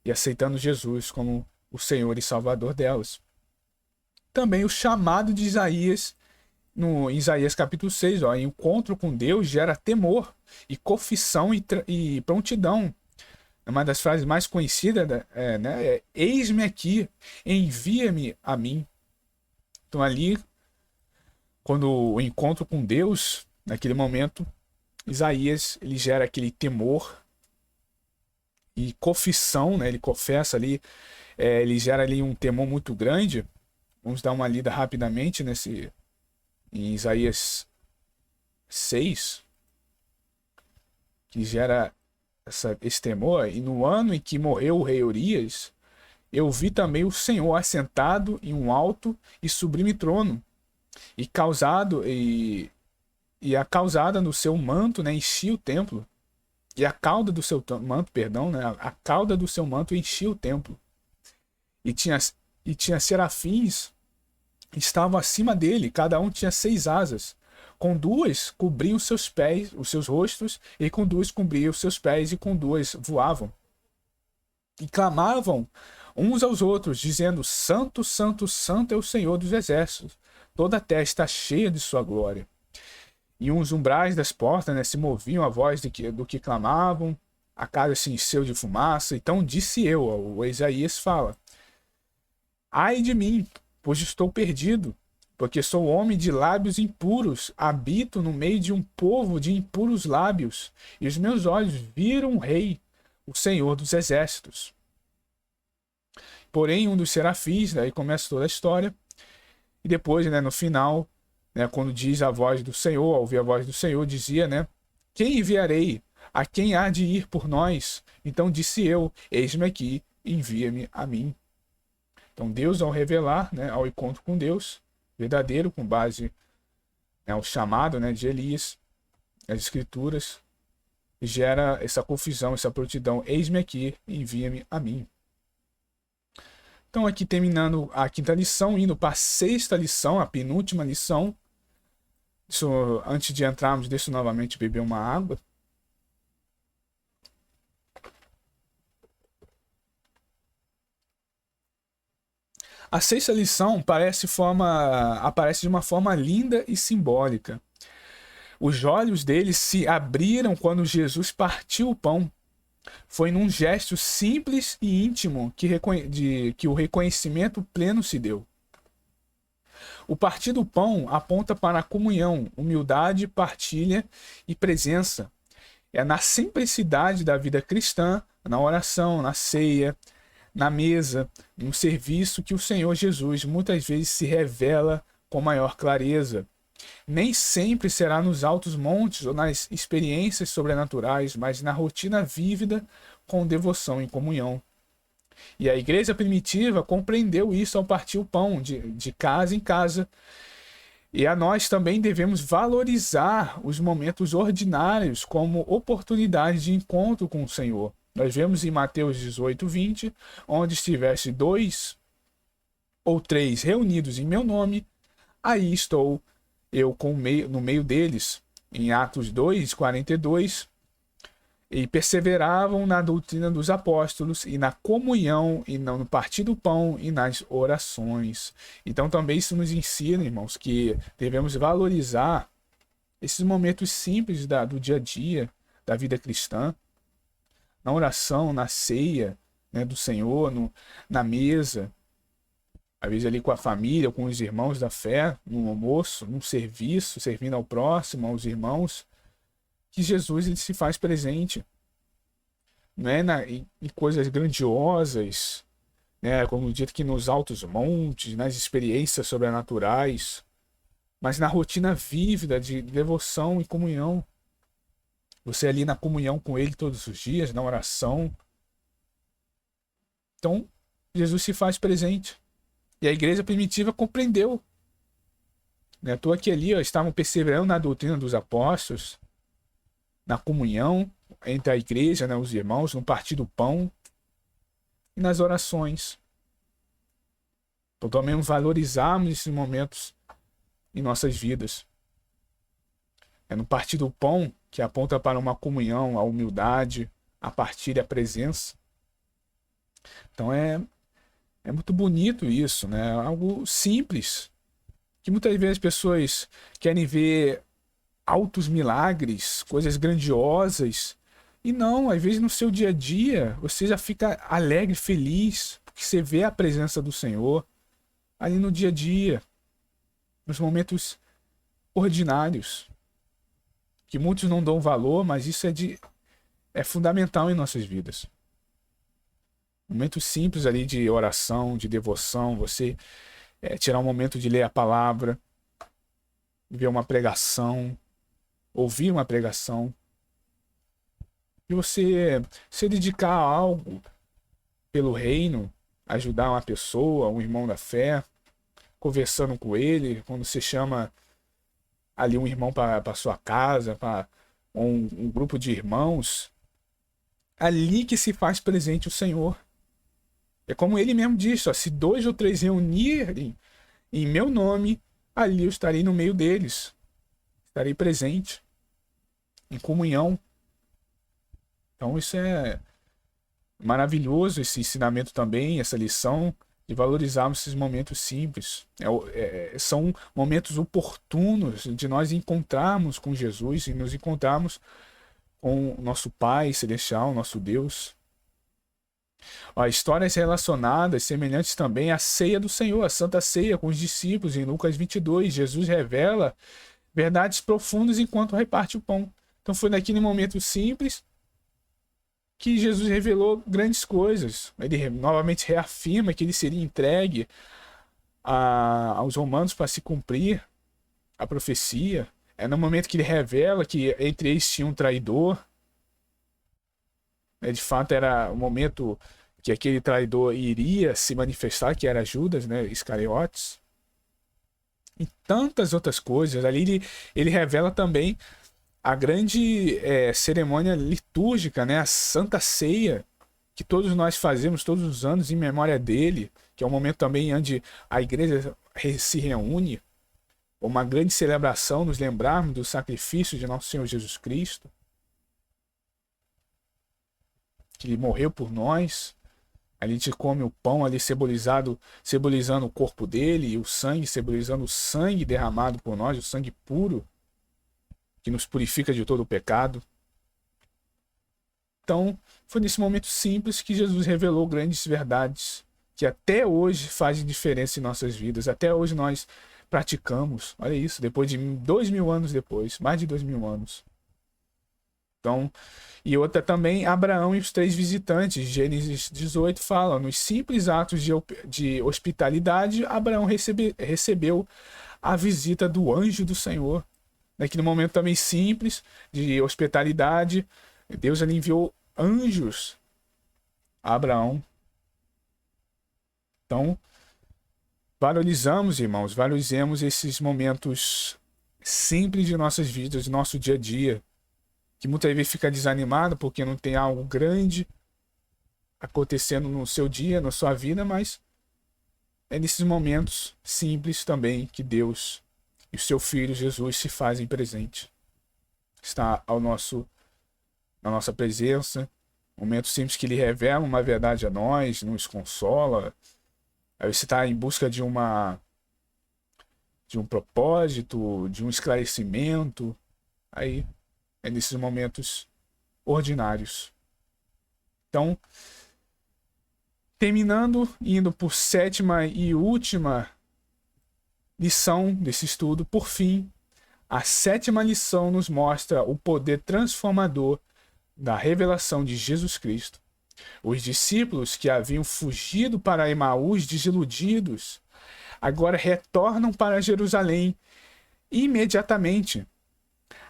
e aceitando Jesus como o Senhor e Salvador delas. Também o chamado de Isaías, em Isaías capítulo 6, encontro com Deus gera temor e confissão e prontidão. Uma das frases mais conhecidas é eis-me aqui, envia-me a mim. Então ali, quando o encontro com Deus, naquele momento, Isaías ele gera aquele temor e confissão, né? Ele confessa ali, ele gera ali um temor muito grande. Vamos dar uma lida rapidamente em Isaías 6, que gera esse temor. E no ano em que morreu o rei Urias, eu vi também o Senhor assentado em um alto e sublime trono, e a causada no seu manto, né, enchia o templo. E a cauda do seu manto, né, a cauda do seu manto enchia o templo. E tinha serafins que estavam acima dele, cada um tinha 6 asas. Com 2 cobriam os seus pés, os seus rostos, e com 2 cobriam os seus pés, e com 2 voavam. E clamavam uns aos outros, dizendo: Santo, Santo, Santo é o Senhor dos exércitos. Toda a terra está cheia de sua glória. E uns umbrais das portas, né, se moviam à voz do que clamavam, a casa se encheu de fumaça. Então disse eu, o Isaías fala: ai de mim, pois estou perdido, porque sou homem de lábios impuros, habito no meio de um povo de impuros lábios, e os meus olhos viram o Rei, o Senhor dos exércitos. Porém, um dos serafins, daí começa toda a história, e depois, né, no final, né, quando diz a voz do Senhor, ao ouvir a voz do Senhor, dizia, né, quem enviarei? A quem há de ir por nós? Então disse eu, eis-me aqui, envia-me a mim. Então Deus, ao revelar, né, ao encontro com Deus, verdadeiro, com base, né, ao chamado, né, de Elias, as Escrituras, gera essa confusão, essa prontidão. Eis-me aqui, envia-me a mim. Então, aqui terminando a quinta lição, indo para a sexta lição, a penúltima lição. Antes de entrarmos, deixa eu novamente beber uma água. A sexta lição aparece de uma forma linda e simbólica. Os olhos deles se abriram quando Jesus partiu o pão. Foi num gesto simples e íntimo que o reconhecimento pleno se deu. O partir do pão aponta para a comunhão, humildade, partilha e presença. É na simplicidade da vida cristã, na oração, na ceia, na mesa, no serviço que o Senhor Jesus muitas vezes se revela com maior clareza. Nem sempre será nos altos montes ou nas experiências sobrenaturais, mas na rotina vívida com devoção e comunhão. E a igreja primitiva compreendeu isso ao partir o pão de casa em casa. E a nós também devemos valorizar os momentos ordinários como oportunidade de encontro com o Senhor. Nós vemos em Mateus 18:20, onde estivesse 2 ou 3 reunidos em meu nome, aí estou eu no meio deles. Em Atos 2:42, e perseveravam na doutrina dos apóstolos e na comunhão e no partir do pão e nas orações. Então também isso nos ensina, irmãos, que devemos valorizar esses momentos simples do dia a dia, da vida cristã, na oração, na ceia, né, do Senhor, na mesa, às vezes ali com a família, com os irmãos da fé, no almoço, no serviço, servindo ao próximo, aos irmãos, que Jesus ele se faz presente, não é em coisas grandiosas, né, como dito que nos altos montes, nas experiências sobrenaturais, mas na rotina vívida de devoção e comunhão. Você ali na comunhão com Ele todos os dias, na oração. Então, Jesus se faz presente. E a igreja primitiva compreendeu. Né? Estou aqui ali, estavam perseverando na doutrina dos apóstolos, na comunhão entre a igreja, né, os irmãos, no partir do pão e nas orações. Então também valorizarmos esses momentos em nossas vidas. É no partir do pão que aponta para uma comunhão, a humildade, a partilha, a presença. Então é muito bonito isso, né? Algo simples, que muitas vezes as pessoas querem ver altos milagres, coisas grandiosas. E não, às vezes no seu dia a dia você já fica alegre, feliz, porque você vê a presença do Senhor ali no dia a dia, nos momentos ordinários, que muitos não dão valor, mas isso é fundamental em nossas vidas. Momentos simples ali de oração, de devoção, você tirar um momento de ler a palavra, ver uma pregação, ouvir uma pregação, e você se dedicar a algo pelo reino, ajudar uma pessoa, um irmão da fé, conversando com ele, quando você chama ali um irmão para sua casa, para um grupo de irmãos, ali que se faz presente o Senhor. É como ele mesmo disse, ó, se 2 ou 3 reunirem em meu nome, ali eu estarei no meio deles. Estarei presente, em comunhão. Então isso é maravilhoso, esse ensinamento também, essa lição de valorizarmos esses momentos simples. São momentos oportunos de nós encontrarmos com Jesus e nos encontrarmos com o nosso Pai Celestial, nosso Deus. Ó, histórias relacionadas, semelhantes também à ceia do Senhor, a Santa Ceia com os discípulos, em Lucas 22. Jesus revela verdades profundas enquanto reparte o pão. Então foi naquele momento simples que Jesus revelou grandes coisas. Ele novamente reafirma que ele seria entregue aos romanos para se cumprir a profecia. É no momento que ele revela que entre eles tinha um traidor. De fato, era o momento que aquele traidor iria se manifestar, que era Judas, né, Iscariotes. E tantas outras coisas. Ali ele revela também a grande cerimônia litúrgica, né, a Santa Ceia, que todos nós fazemos todos os anos em memória dele, que é um momento também onde a igreja se reúne, uma grande celebração, nos lembrarmos do sacrifício de nosso Senhor Jesus Cristo, que ele morreu por nós. A gente come o pão ali simbolizando o corpo dele, e o sangue simbolizando o sangue derramado por nós, o sangue puro, que nos purifica de todo o pecado. Então, foi nesse momento simples que Jesus revelou grandes verdades que até hoje fazem diferença em nossas vidas. Até hoje nós praticamos. Olha isso, depois de 2000 anos depois, mais de 2000 anos. Então, e outra também, Abraão e os 3 visitantes. Gênesis 18 fala, nos simples atos de hospitalidade, Abraão recebeu a visita do anjo do Senhor. Naquele momento também simples de hospitalidade, Deus ali enviou anjos a Abraão. Então, valorizamos, irmãos, valorizemos esses momentos simples de nossas vidas, do nosso dia a dia, que muitas vezes fica desanimado porque não tem algo grande acontecendo no seu dia, na sua vida, mas é nesses momentos simples também que Deus e o seu Filho Jesus se fazem presente. Está na nossa presença, momentos simples que Ele revela uma verdade a nós, nos consola. Aí você está em busca de um propósito, de um esclarecimento. Aí é nesses momentos ordinários. Então, terminando, indo por 7ª e última lição desse estudo, por fim, a 7ª lição nos mostra o poder transformador da revelação de Jesus Cristo. Os discípulos que haviam fugido para Emaús desiludidos, agora retornam para Jerusalém imediatamente.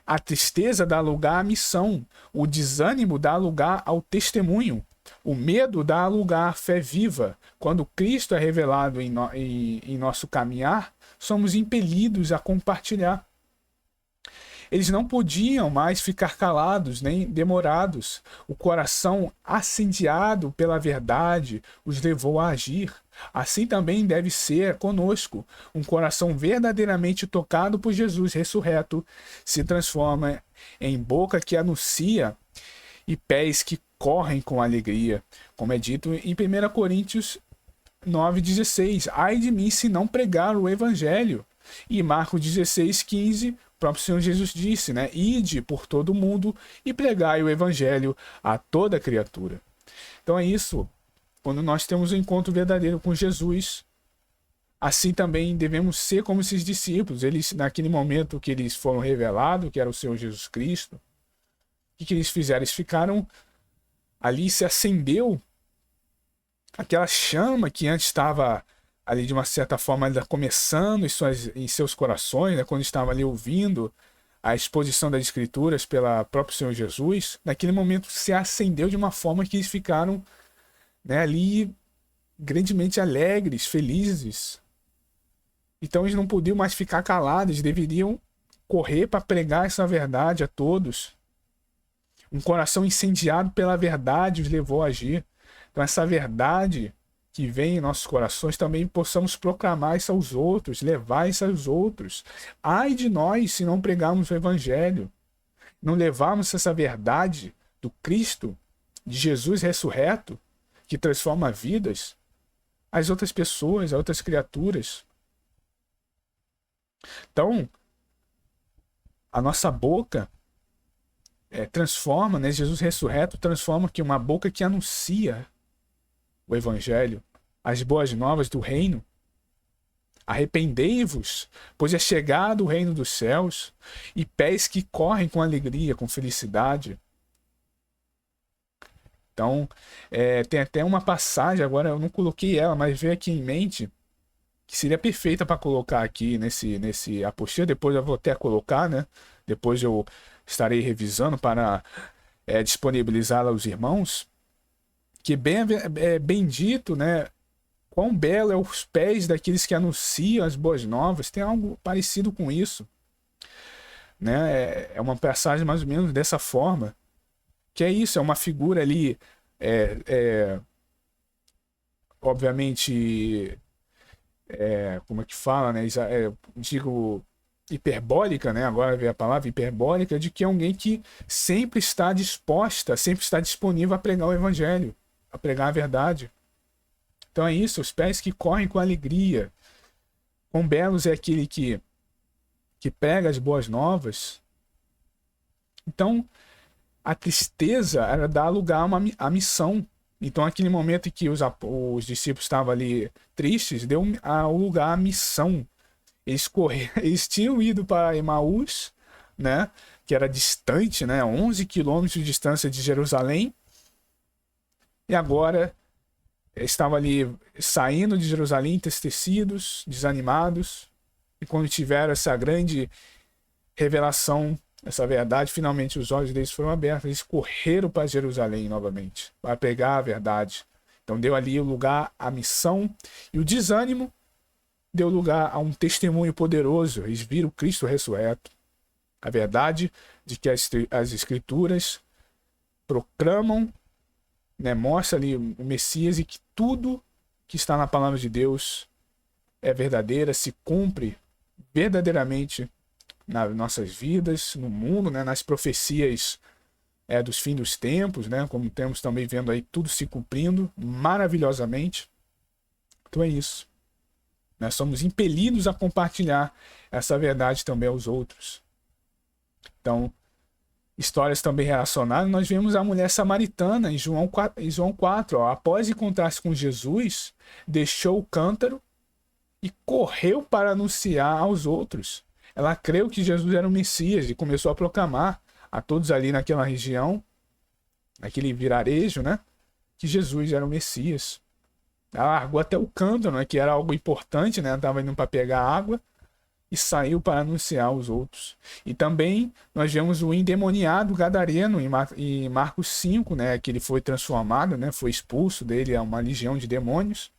A tristeza dá lugar à missão, o desânimo dá lugar ao testemunho, o medo dá lugar à fé viva. Quando Cristo é revelado em nosso caminhar, somos impelidos a compartilhar. Eles não podiam mais ficar calados nem demorados. O coração acendiado pela verdade os levou a agir. Assim também deve ser conosco. Um coração verdadeiramente tocado por Jesus ressurreto se transforma em boca que anuncia e pés que correm com alegria, como é dito em 1 Coríntios 9,16. Ai de mim se não pregar o evangelho. E Marcos 16,15, o próprio Senhor Jesus disse, né? Ide por todo o mundo e pregai o evangelho a toda criatura. Então é isso. Quando nós temos um encontro verdadeiro com Jesus, assim também devemos ser como esses discípulos. Eles, naquele momento que eles foram revelados, que era o Senhor Jesus Cristo, o que eles fizeram? Eles ficaram ali, se acendeu aquela chama que antes estava ali de uma certa forma ainda começando em seus corações, né, quando estavam ali ouvindo a exposição das Escrituras pela próprio Senhor Jesus. Naquele momento se acendeu de uma forma que eles ficaram, né, ali grandemente alegres, felizes. Então eles não podiam mais ficar calados, eles deveriam correr para pregar essa verdade a todos. Um coração incendiado pela verdade os levou a agir. Então essa verdade que vem em nossos corações também possamos proclamar isso aos outros, levar isso aos outros. Ai de nós se não pregarmos o evangelho, não levarmos essa verdade do Cristo, de Jesus ressurreto, que transforma vidas, às outras pessoas, às outras criaturas. Então, a nossa boca transforma, né? Jesus ressurreto transforma aqui uma boca que anuncia o evangelho, as boas novas do reino. Arrependei-vos, pois é chegado o reino dos céus, e pés que correm com alegria, com felicidade. Então, tem até uma passagem, agora eu não coloquei ela, mas veio aqui em mente, que seria perfeita para colocar aqui nesse apostila. Depois eu vou até colocar, né? Depois eu estarei revisando para disponibilizá-la aos irmãos. Que bendito, né? Quão belo é os pés daqueles que anunciam as boas novas. Tem algo parecido com isso. né? É uma passagem mais ou menos dessa forma, que é isso, é uma figura ali, obviamente, como é que fala, né? Digo, hiperbólica, né? Agora vem a palavra hiperbólica, de que é alguém que sempre está disposta, sempre está disponível a pregar o evangelho, a pregar a verdade. Então é isso, os pés que correm com alegria. Quão belos é aquele que prega as boas novas. Então, a tristeza era dar lugar à missão. Então, aquele momento em que os discípulos estavam ali tristes, deu lugar à missão. Eles tinham ido para Emaús, né, que era distante, né, 11 quilômetros de distância de Jerusalém, e agora estavam ali saindo de Jerusalém entristecidos, desanimados, e quando tiveram essa grande revelação, essa verdade, finalmente os olhos deles foram abertos, eles correram para Jerusalém novamente, para pegar a verdade. Então deu ali o lugar à missão, e o desânimo deu lugar a um testemunho poderoso. Eles viram Cristo ressurreto. A verdade de que as Escrituras proclamam, né, mostra ali o Messias, e que tudo que está na palavra de Deus é verdadeira, se cumpre verdadeiramente nas nossas vidas, no mundo, né, nas profecias dos fins dos tempos, né, como temos também vendo aí tudo se cumprindo maravilhosamente. Então é isso. Nós somos impelidos a compartilhar essa verdade também aos outros. Então, histórias também relacionadas, nós vemos a mulher samaritana em João 4. Ó, após encontrar-se com Jesus, deixou o cântaro e correu para anunciar aos outros. Ela creu que Jesus era o Messias e começou a proclamar a todos ali naquela região, naquele vilarejo, né, que Jesus era o Messias. Ela largou até o cântaro, né, que era algo importante, né, estava indo para pegar água, e saiu para anunciar aos outros. E também nós vemos o endemoniado gadareno em Marcos 5, né, que ele foi transformado, né, foi expulso dele a uma legião de demônios.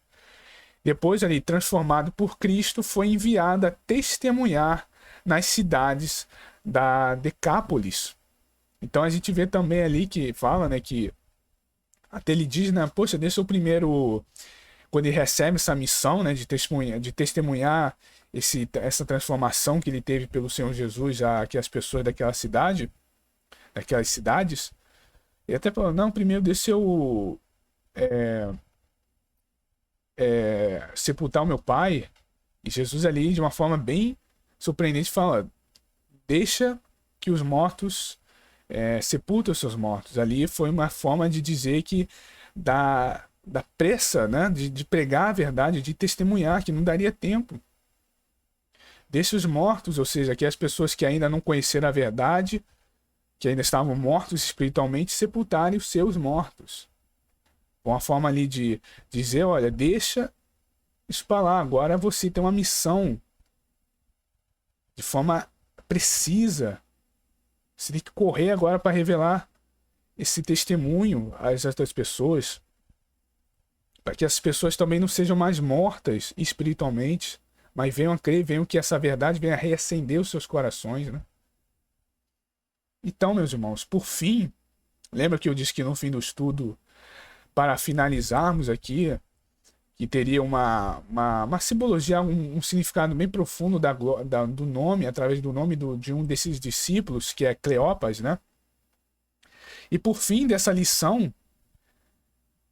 Depois, ali, transformado por Cristo, foi enviado a testemunhar nas cidades da Decápolis. Então a gente vê também ali que fala, né, que até ele diz, né, poxa, deixa o primeiro, quando ele recebe essa missão, né, de testemunhar essa transformação que ele teve pelo Senhor Jesus que as pessoas daquela cidade, daquelas cidades, ele até falou, não, primeiro deixa eu sepultar o meu pai. E Jesus ali, de uma forma bem surpreendente, fala, deixa que os mortos sepultem os seus mortos. Ali foi uma forma de dizer que da pressa, né, de pregar a verdade, de testemunhar, que não daria tempo. Deixe os mortos, ou seja, que as pessoas que ainda não conheceram a verdade, que ainda estavam mortos espiritualmente, sepultarem os seus mortos. Uma forma ali de dizer, olha, deixa isso para lá, agora você tem uma missão de forma precisa. Você tem que correr agora para revelar esse testemunho às outras pessoas, para que as pessoas também não sejam mais mortas espiritualmente, mas venham a crer, venham que essa verdade venha a reacender os seus corações, né? Então, meus irmãos, por fim, lembra que eu disse que no fim do estudo, para finalizarmos aqui, que teria uma simbologia, um significado bem profundo do nome, através do nome de um desses discípulos, que é Cleopas, né? E por fim dessa lição,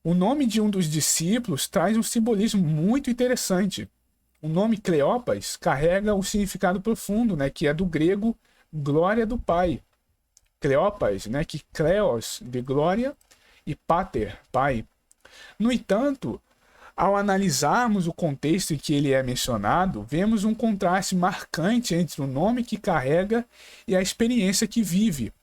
o nome de um dos discípulos traz um simbolismo muito interessante. O nome Cleopas carrega um significado profundo, né, que é do grego glória do Pai. Cleopas, né, que Kleos, de glória, e Pater, Pai. No entanto, ao analisarmos o contexto em que ele é mencionado, vemos um contraste marcante entre o nome que carrega e a experiência que vive.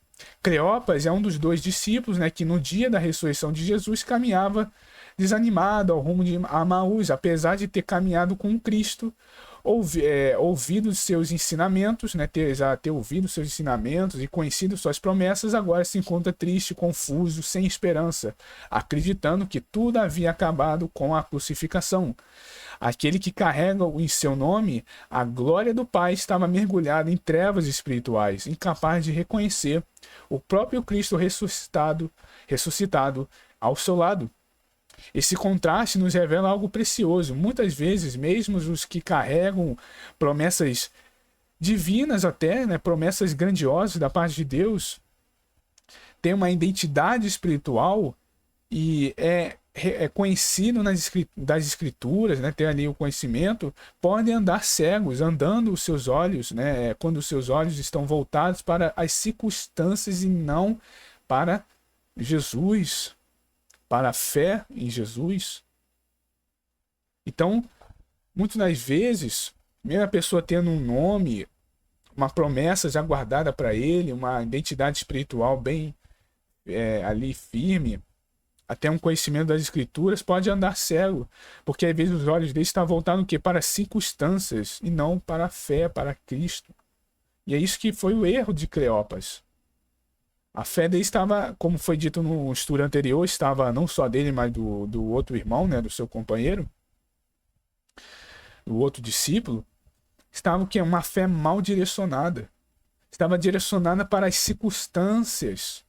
Cleopas é um dos dois discípulos, né, que no dia da ressurreição de Jesus caminhava desanimado ao rumo de Emaús, apesar de ter caminhado com Cristo ouvido seus ensinamentos, né, já ter ouvido seus ensinamentos e conhecido suas promessas, agora se encontra triste, confuso, sem esperança, acreditando que tudo havia acabado com a crucificação. Aquele que carrega em seu nome a glória do Pai estava mergulhado em trevas espirituais, incapaz de reconhecer o próprio Cristo ressuscitado ao seu lado. Esse contraste nos revela algo precioso. Muitas vezes, mesmo os que carregam promessas divinas até, né, promessas grandiosas da parte de Deus, têm uma identidade espiritual e é conhecido das escrituras, né, tem ali o conhecimento, podem andar cegos, andando os seus olhos, né, quando os seus olhos estão voltados para as circunstâncias e não para Jesus, para a fé em Jesus. Então, muitas das vezes, mesmo a pessoa tendo um nome, uma promessa já guardada para ele, uma identidade espiritual bem ali firme, até um conhecimento das escrituras, pode andar cego, porque às vezes os olhos dele estão voltados o quê? Para as circunstâncias e não para a fé, para Cristo. E é isso que foi o erro de Cleopas. A fé dele estava, como foi dito no estudo anterior, estava não só dele, mas do outro irmão, né, do seu companheiro, do outro discípulo, estava o quê? Uma fé mal direcionada. Estava direcionada para as circunstâncias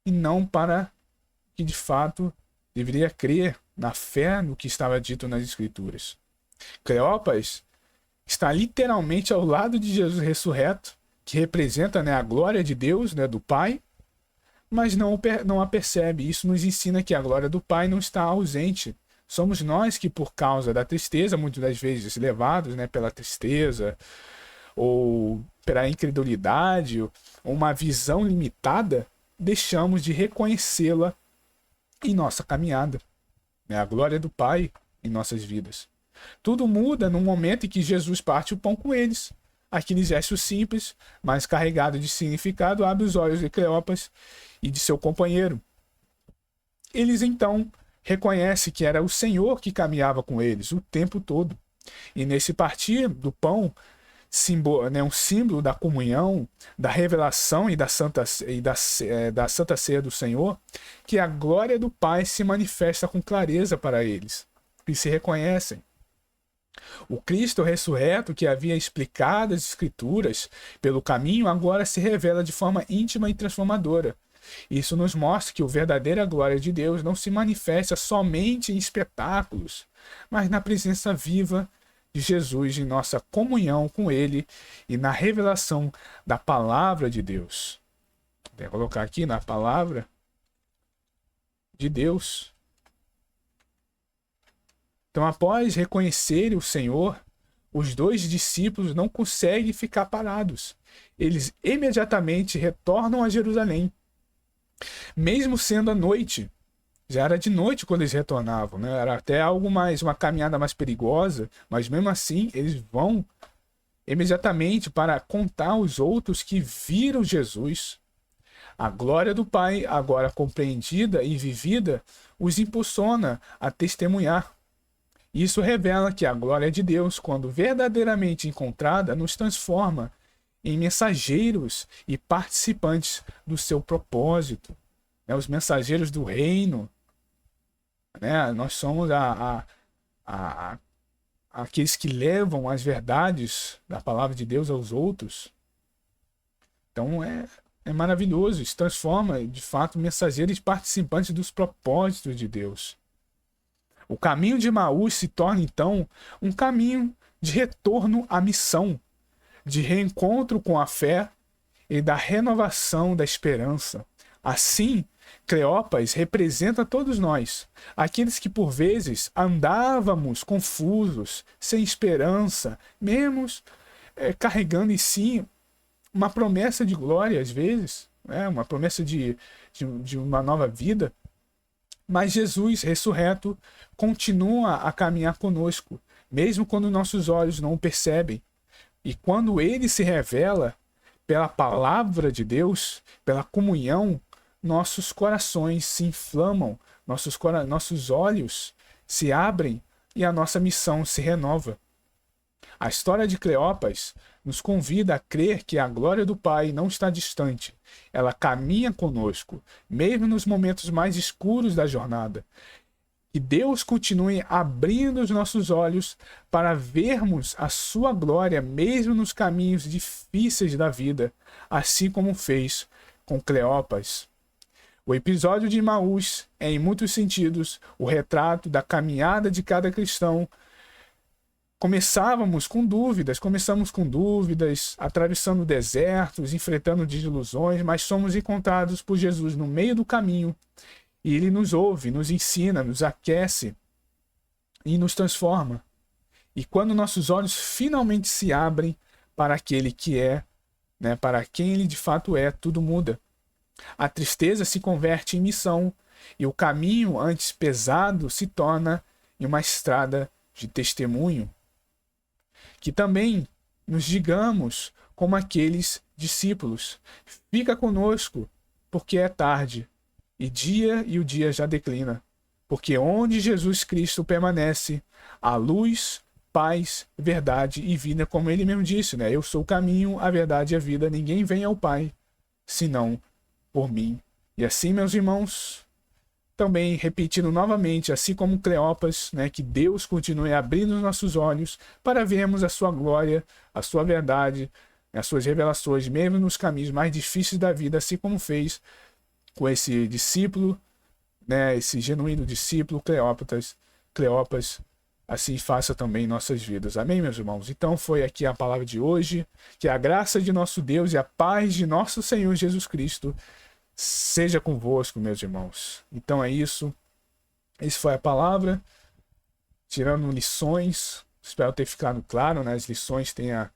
e não para que de fato deveria crer na fé no que estava dito nas Escrituras. Cleopas está literalmente ao lado de Jesus ressurreto, que representa, né, a glória de Deus, né, do Pai, mas não a percebe. Isso nos ensina que a glória do Pai não está ausente. Somos nós que, por causa da tristeza, muitas das vezes levados, né, pela tristeza ou pela incredulidade ou uma visão limitada, deixamos de reconhecê-la em nossa caminhada, né, a glória do Pai em nossas vidas. Tudo muda no momento em que Jesus parte o pão com eles. Aquele gesto simples, mas carregado de significado, abre os olhos de Cleopas e de seu companheiro. Eles então reconhecem que era o Senhor que caminhava com eles o tempo todo. E nesse partir do pão, um símbolo da comunhão, da revelação e da Santa Ceia do Senhor, que a glória do Pai se manifesta com clareza para eles, e se reconhecem. O Cristo ressurreto, que havia explicado as Escrituras pelo caminho, agora se revela de forma íntima e transformadora. Isso nos mostra que a verdadeira glória de Deus não se manifesta somente em espetáculos, mas na presença viva de Jesus, em nossa comunhão com Ele e na revelação da palavra de Deus. Vou colocar aqui na palavra de Deus. Então, após reconhecerem o Senhor, os dois discípulos não conseguem ficar parados. Eles imediatamente retornam a Jerusalém. Mesmo sendo a noite, já era de noite quando eles retornavam, né? Era até uma caminhada mais perigosa, mas mesmo assim eles vão imediatamente para contar aos outros que viram Jesus. A glória do Pai, agora compreendida e vivida, os impulsiona a testemunhar. Isso revela que a glória de Deus, quando verdadeiramente encontrada, nos transforma em mensageiros e participantes do seu propósito. Os mensageiros do reino. Nós somos aqueles que levam as verdades da palavra de Deus aos outros. Então é maravilhoso. Isso transforma, de fato, mensageiros e participantes dos propósitos de Deus. O caminho de Emaús se torna, então, um caminho de retorno à missão, de reencontro com a fé e da renovação da esperança. Assim, Cleopas representa todos nós, aqueles que por vezes andávamos confusos, sem esperança, mesmo carregando em si uma promessa de glória, às vezes, uma promessa de uma nova vida. Mas Jesus, ressurreto, continua a caminhar conosco, mesmo quando nossos olhos não o percebem. E quando ele se revela pela palavra de Deus, pela comunhão, nossos corações se inflamam, nossos olhos se abrem e a nossa missão se renova. A história de Cleópas nos convida a crer que a glória do Pai não está distante. Ela caminha conosco, mesmo nos momentos mais escuros da jornada. Que Deus continue abrindo os nossos olhos para vermos a sua glória mesmo nos caminhos difíceis da vida, assim como fez com Cleópas. O episódio de Emaús é, em muitos sentidos, o retrato da caminhada de cada cristão. Começamos com dúvidas, atravessando desertos, enfrentando desilusões, mas somos encontrados por Jesus no meio do caminho. E ele nos ouve, nos ensina, nos aquece e nos transforma. E quando nossos olhos finalmente se abrem para aquele que é, para quem ele de fato é, tudo muda. A tristeza se converte em missão e o caminho antes pesado se torna em uma estrada de testemunho. Que também nos digamos como aqueles discípulos: fica conosco, porque é tarde. E o dia já declina, porque onde Jesus Cristo permanece, há luz, paz, verdade e vida, como ele mesmo disse, Eu sou o caminho, a verdade e a vida, ninguém vem ao Pai, senão por mim. E assim, meus irmãos, também repetindo novamente, assim como Cleópas, que Deus continue abrindo os nossos olhos para vermos a sua glória, a sua verdade, as suas revelações, mesmo nos caminhos mais difíceis da vida, assim como fez com esse discípulo, esse genuíno discípulo, Cleópas, assim faça também em nossas vidas. Amém, meus irmãos? Então foi aqui a palavra de hoje. Que a graça de nosso Deus e a paz de nosso Senhor Jesus Cristo seja convosco, meus irmãos. Então é isso. Essa foi a palavra. Tirando lições, espero ter ficado claro, As lições tenham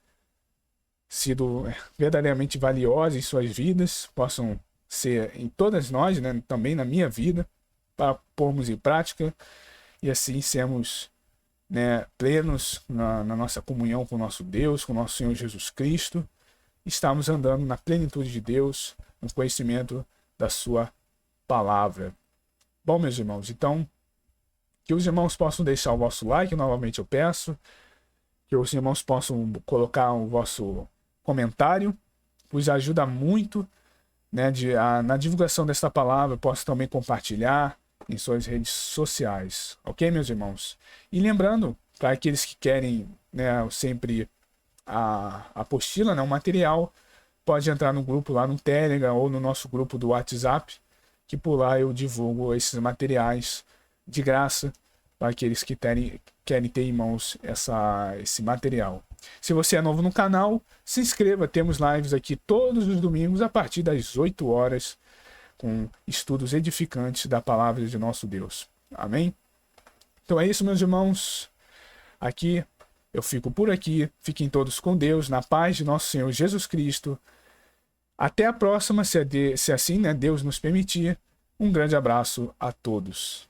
sido verdadeiramente valiosas em suas vidas, possam ser em todas nós, também na minha vida, para pormos em prática e assim sermos plenos na nossa comunhão com o nosso Deus, com o nosso Senhor Jesus Cristo. Estamos andando na plenitude de Deus, no conhecimento da sua palavra. Bom, meus irmãos, então, que os irmãos possam deixar o vosso like, novamente eu peço, que os irmãos possam colocar o vosso comentário, pois ajuda muito na divulgação desta palavra. Posso também compartilhar em suas redes sociais, ok, meus irmãos? E lembrando, para aqueles que querem sempre a apostila, o material, pode entrar no grupo lá no Telegram ou no nosso grupo do WhatsApp, que por lá eu divulgo esses materiais de graça para aqueles que querem ter em mãos esse material. Se você é novo no canal, se inscreva. Temos lives aqui todos os domingos a partir das 8 horas com estudos edificantes da palavra de nosso Deus. Amém? Então é isso, meus irmãos. Aqui eu fico por aqui. Fiquem todos com Deus, na paz de nosso Senhor Jesus Cristo. Até a próxima, se assim Deus nos permitir. Um grande abraço a todos.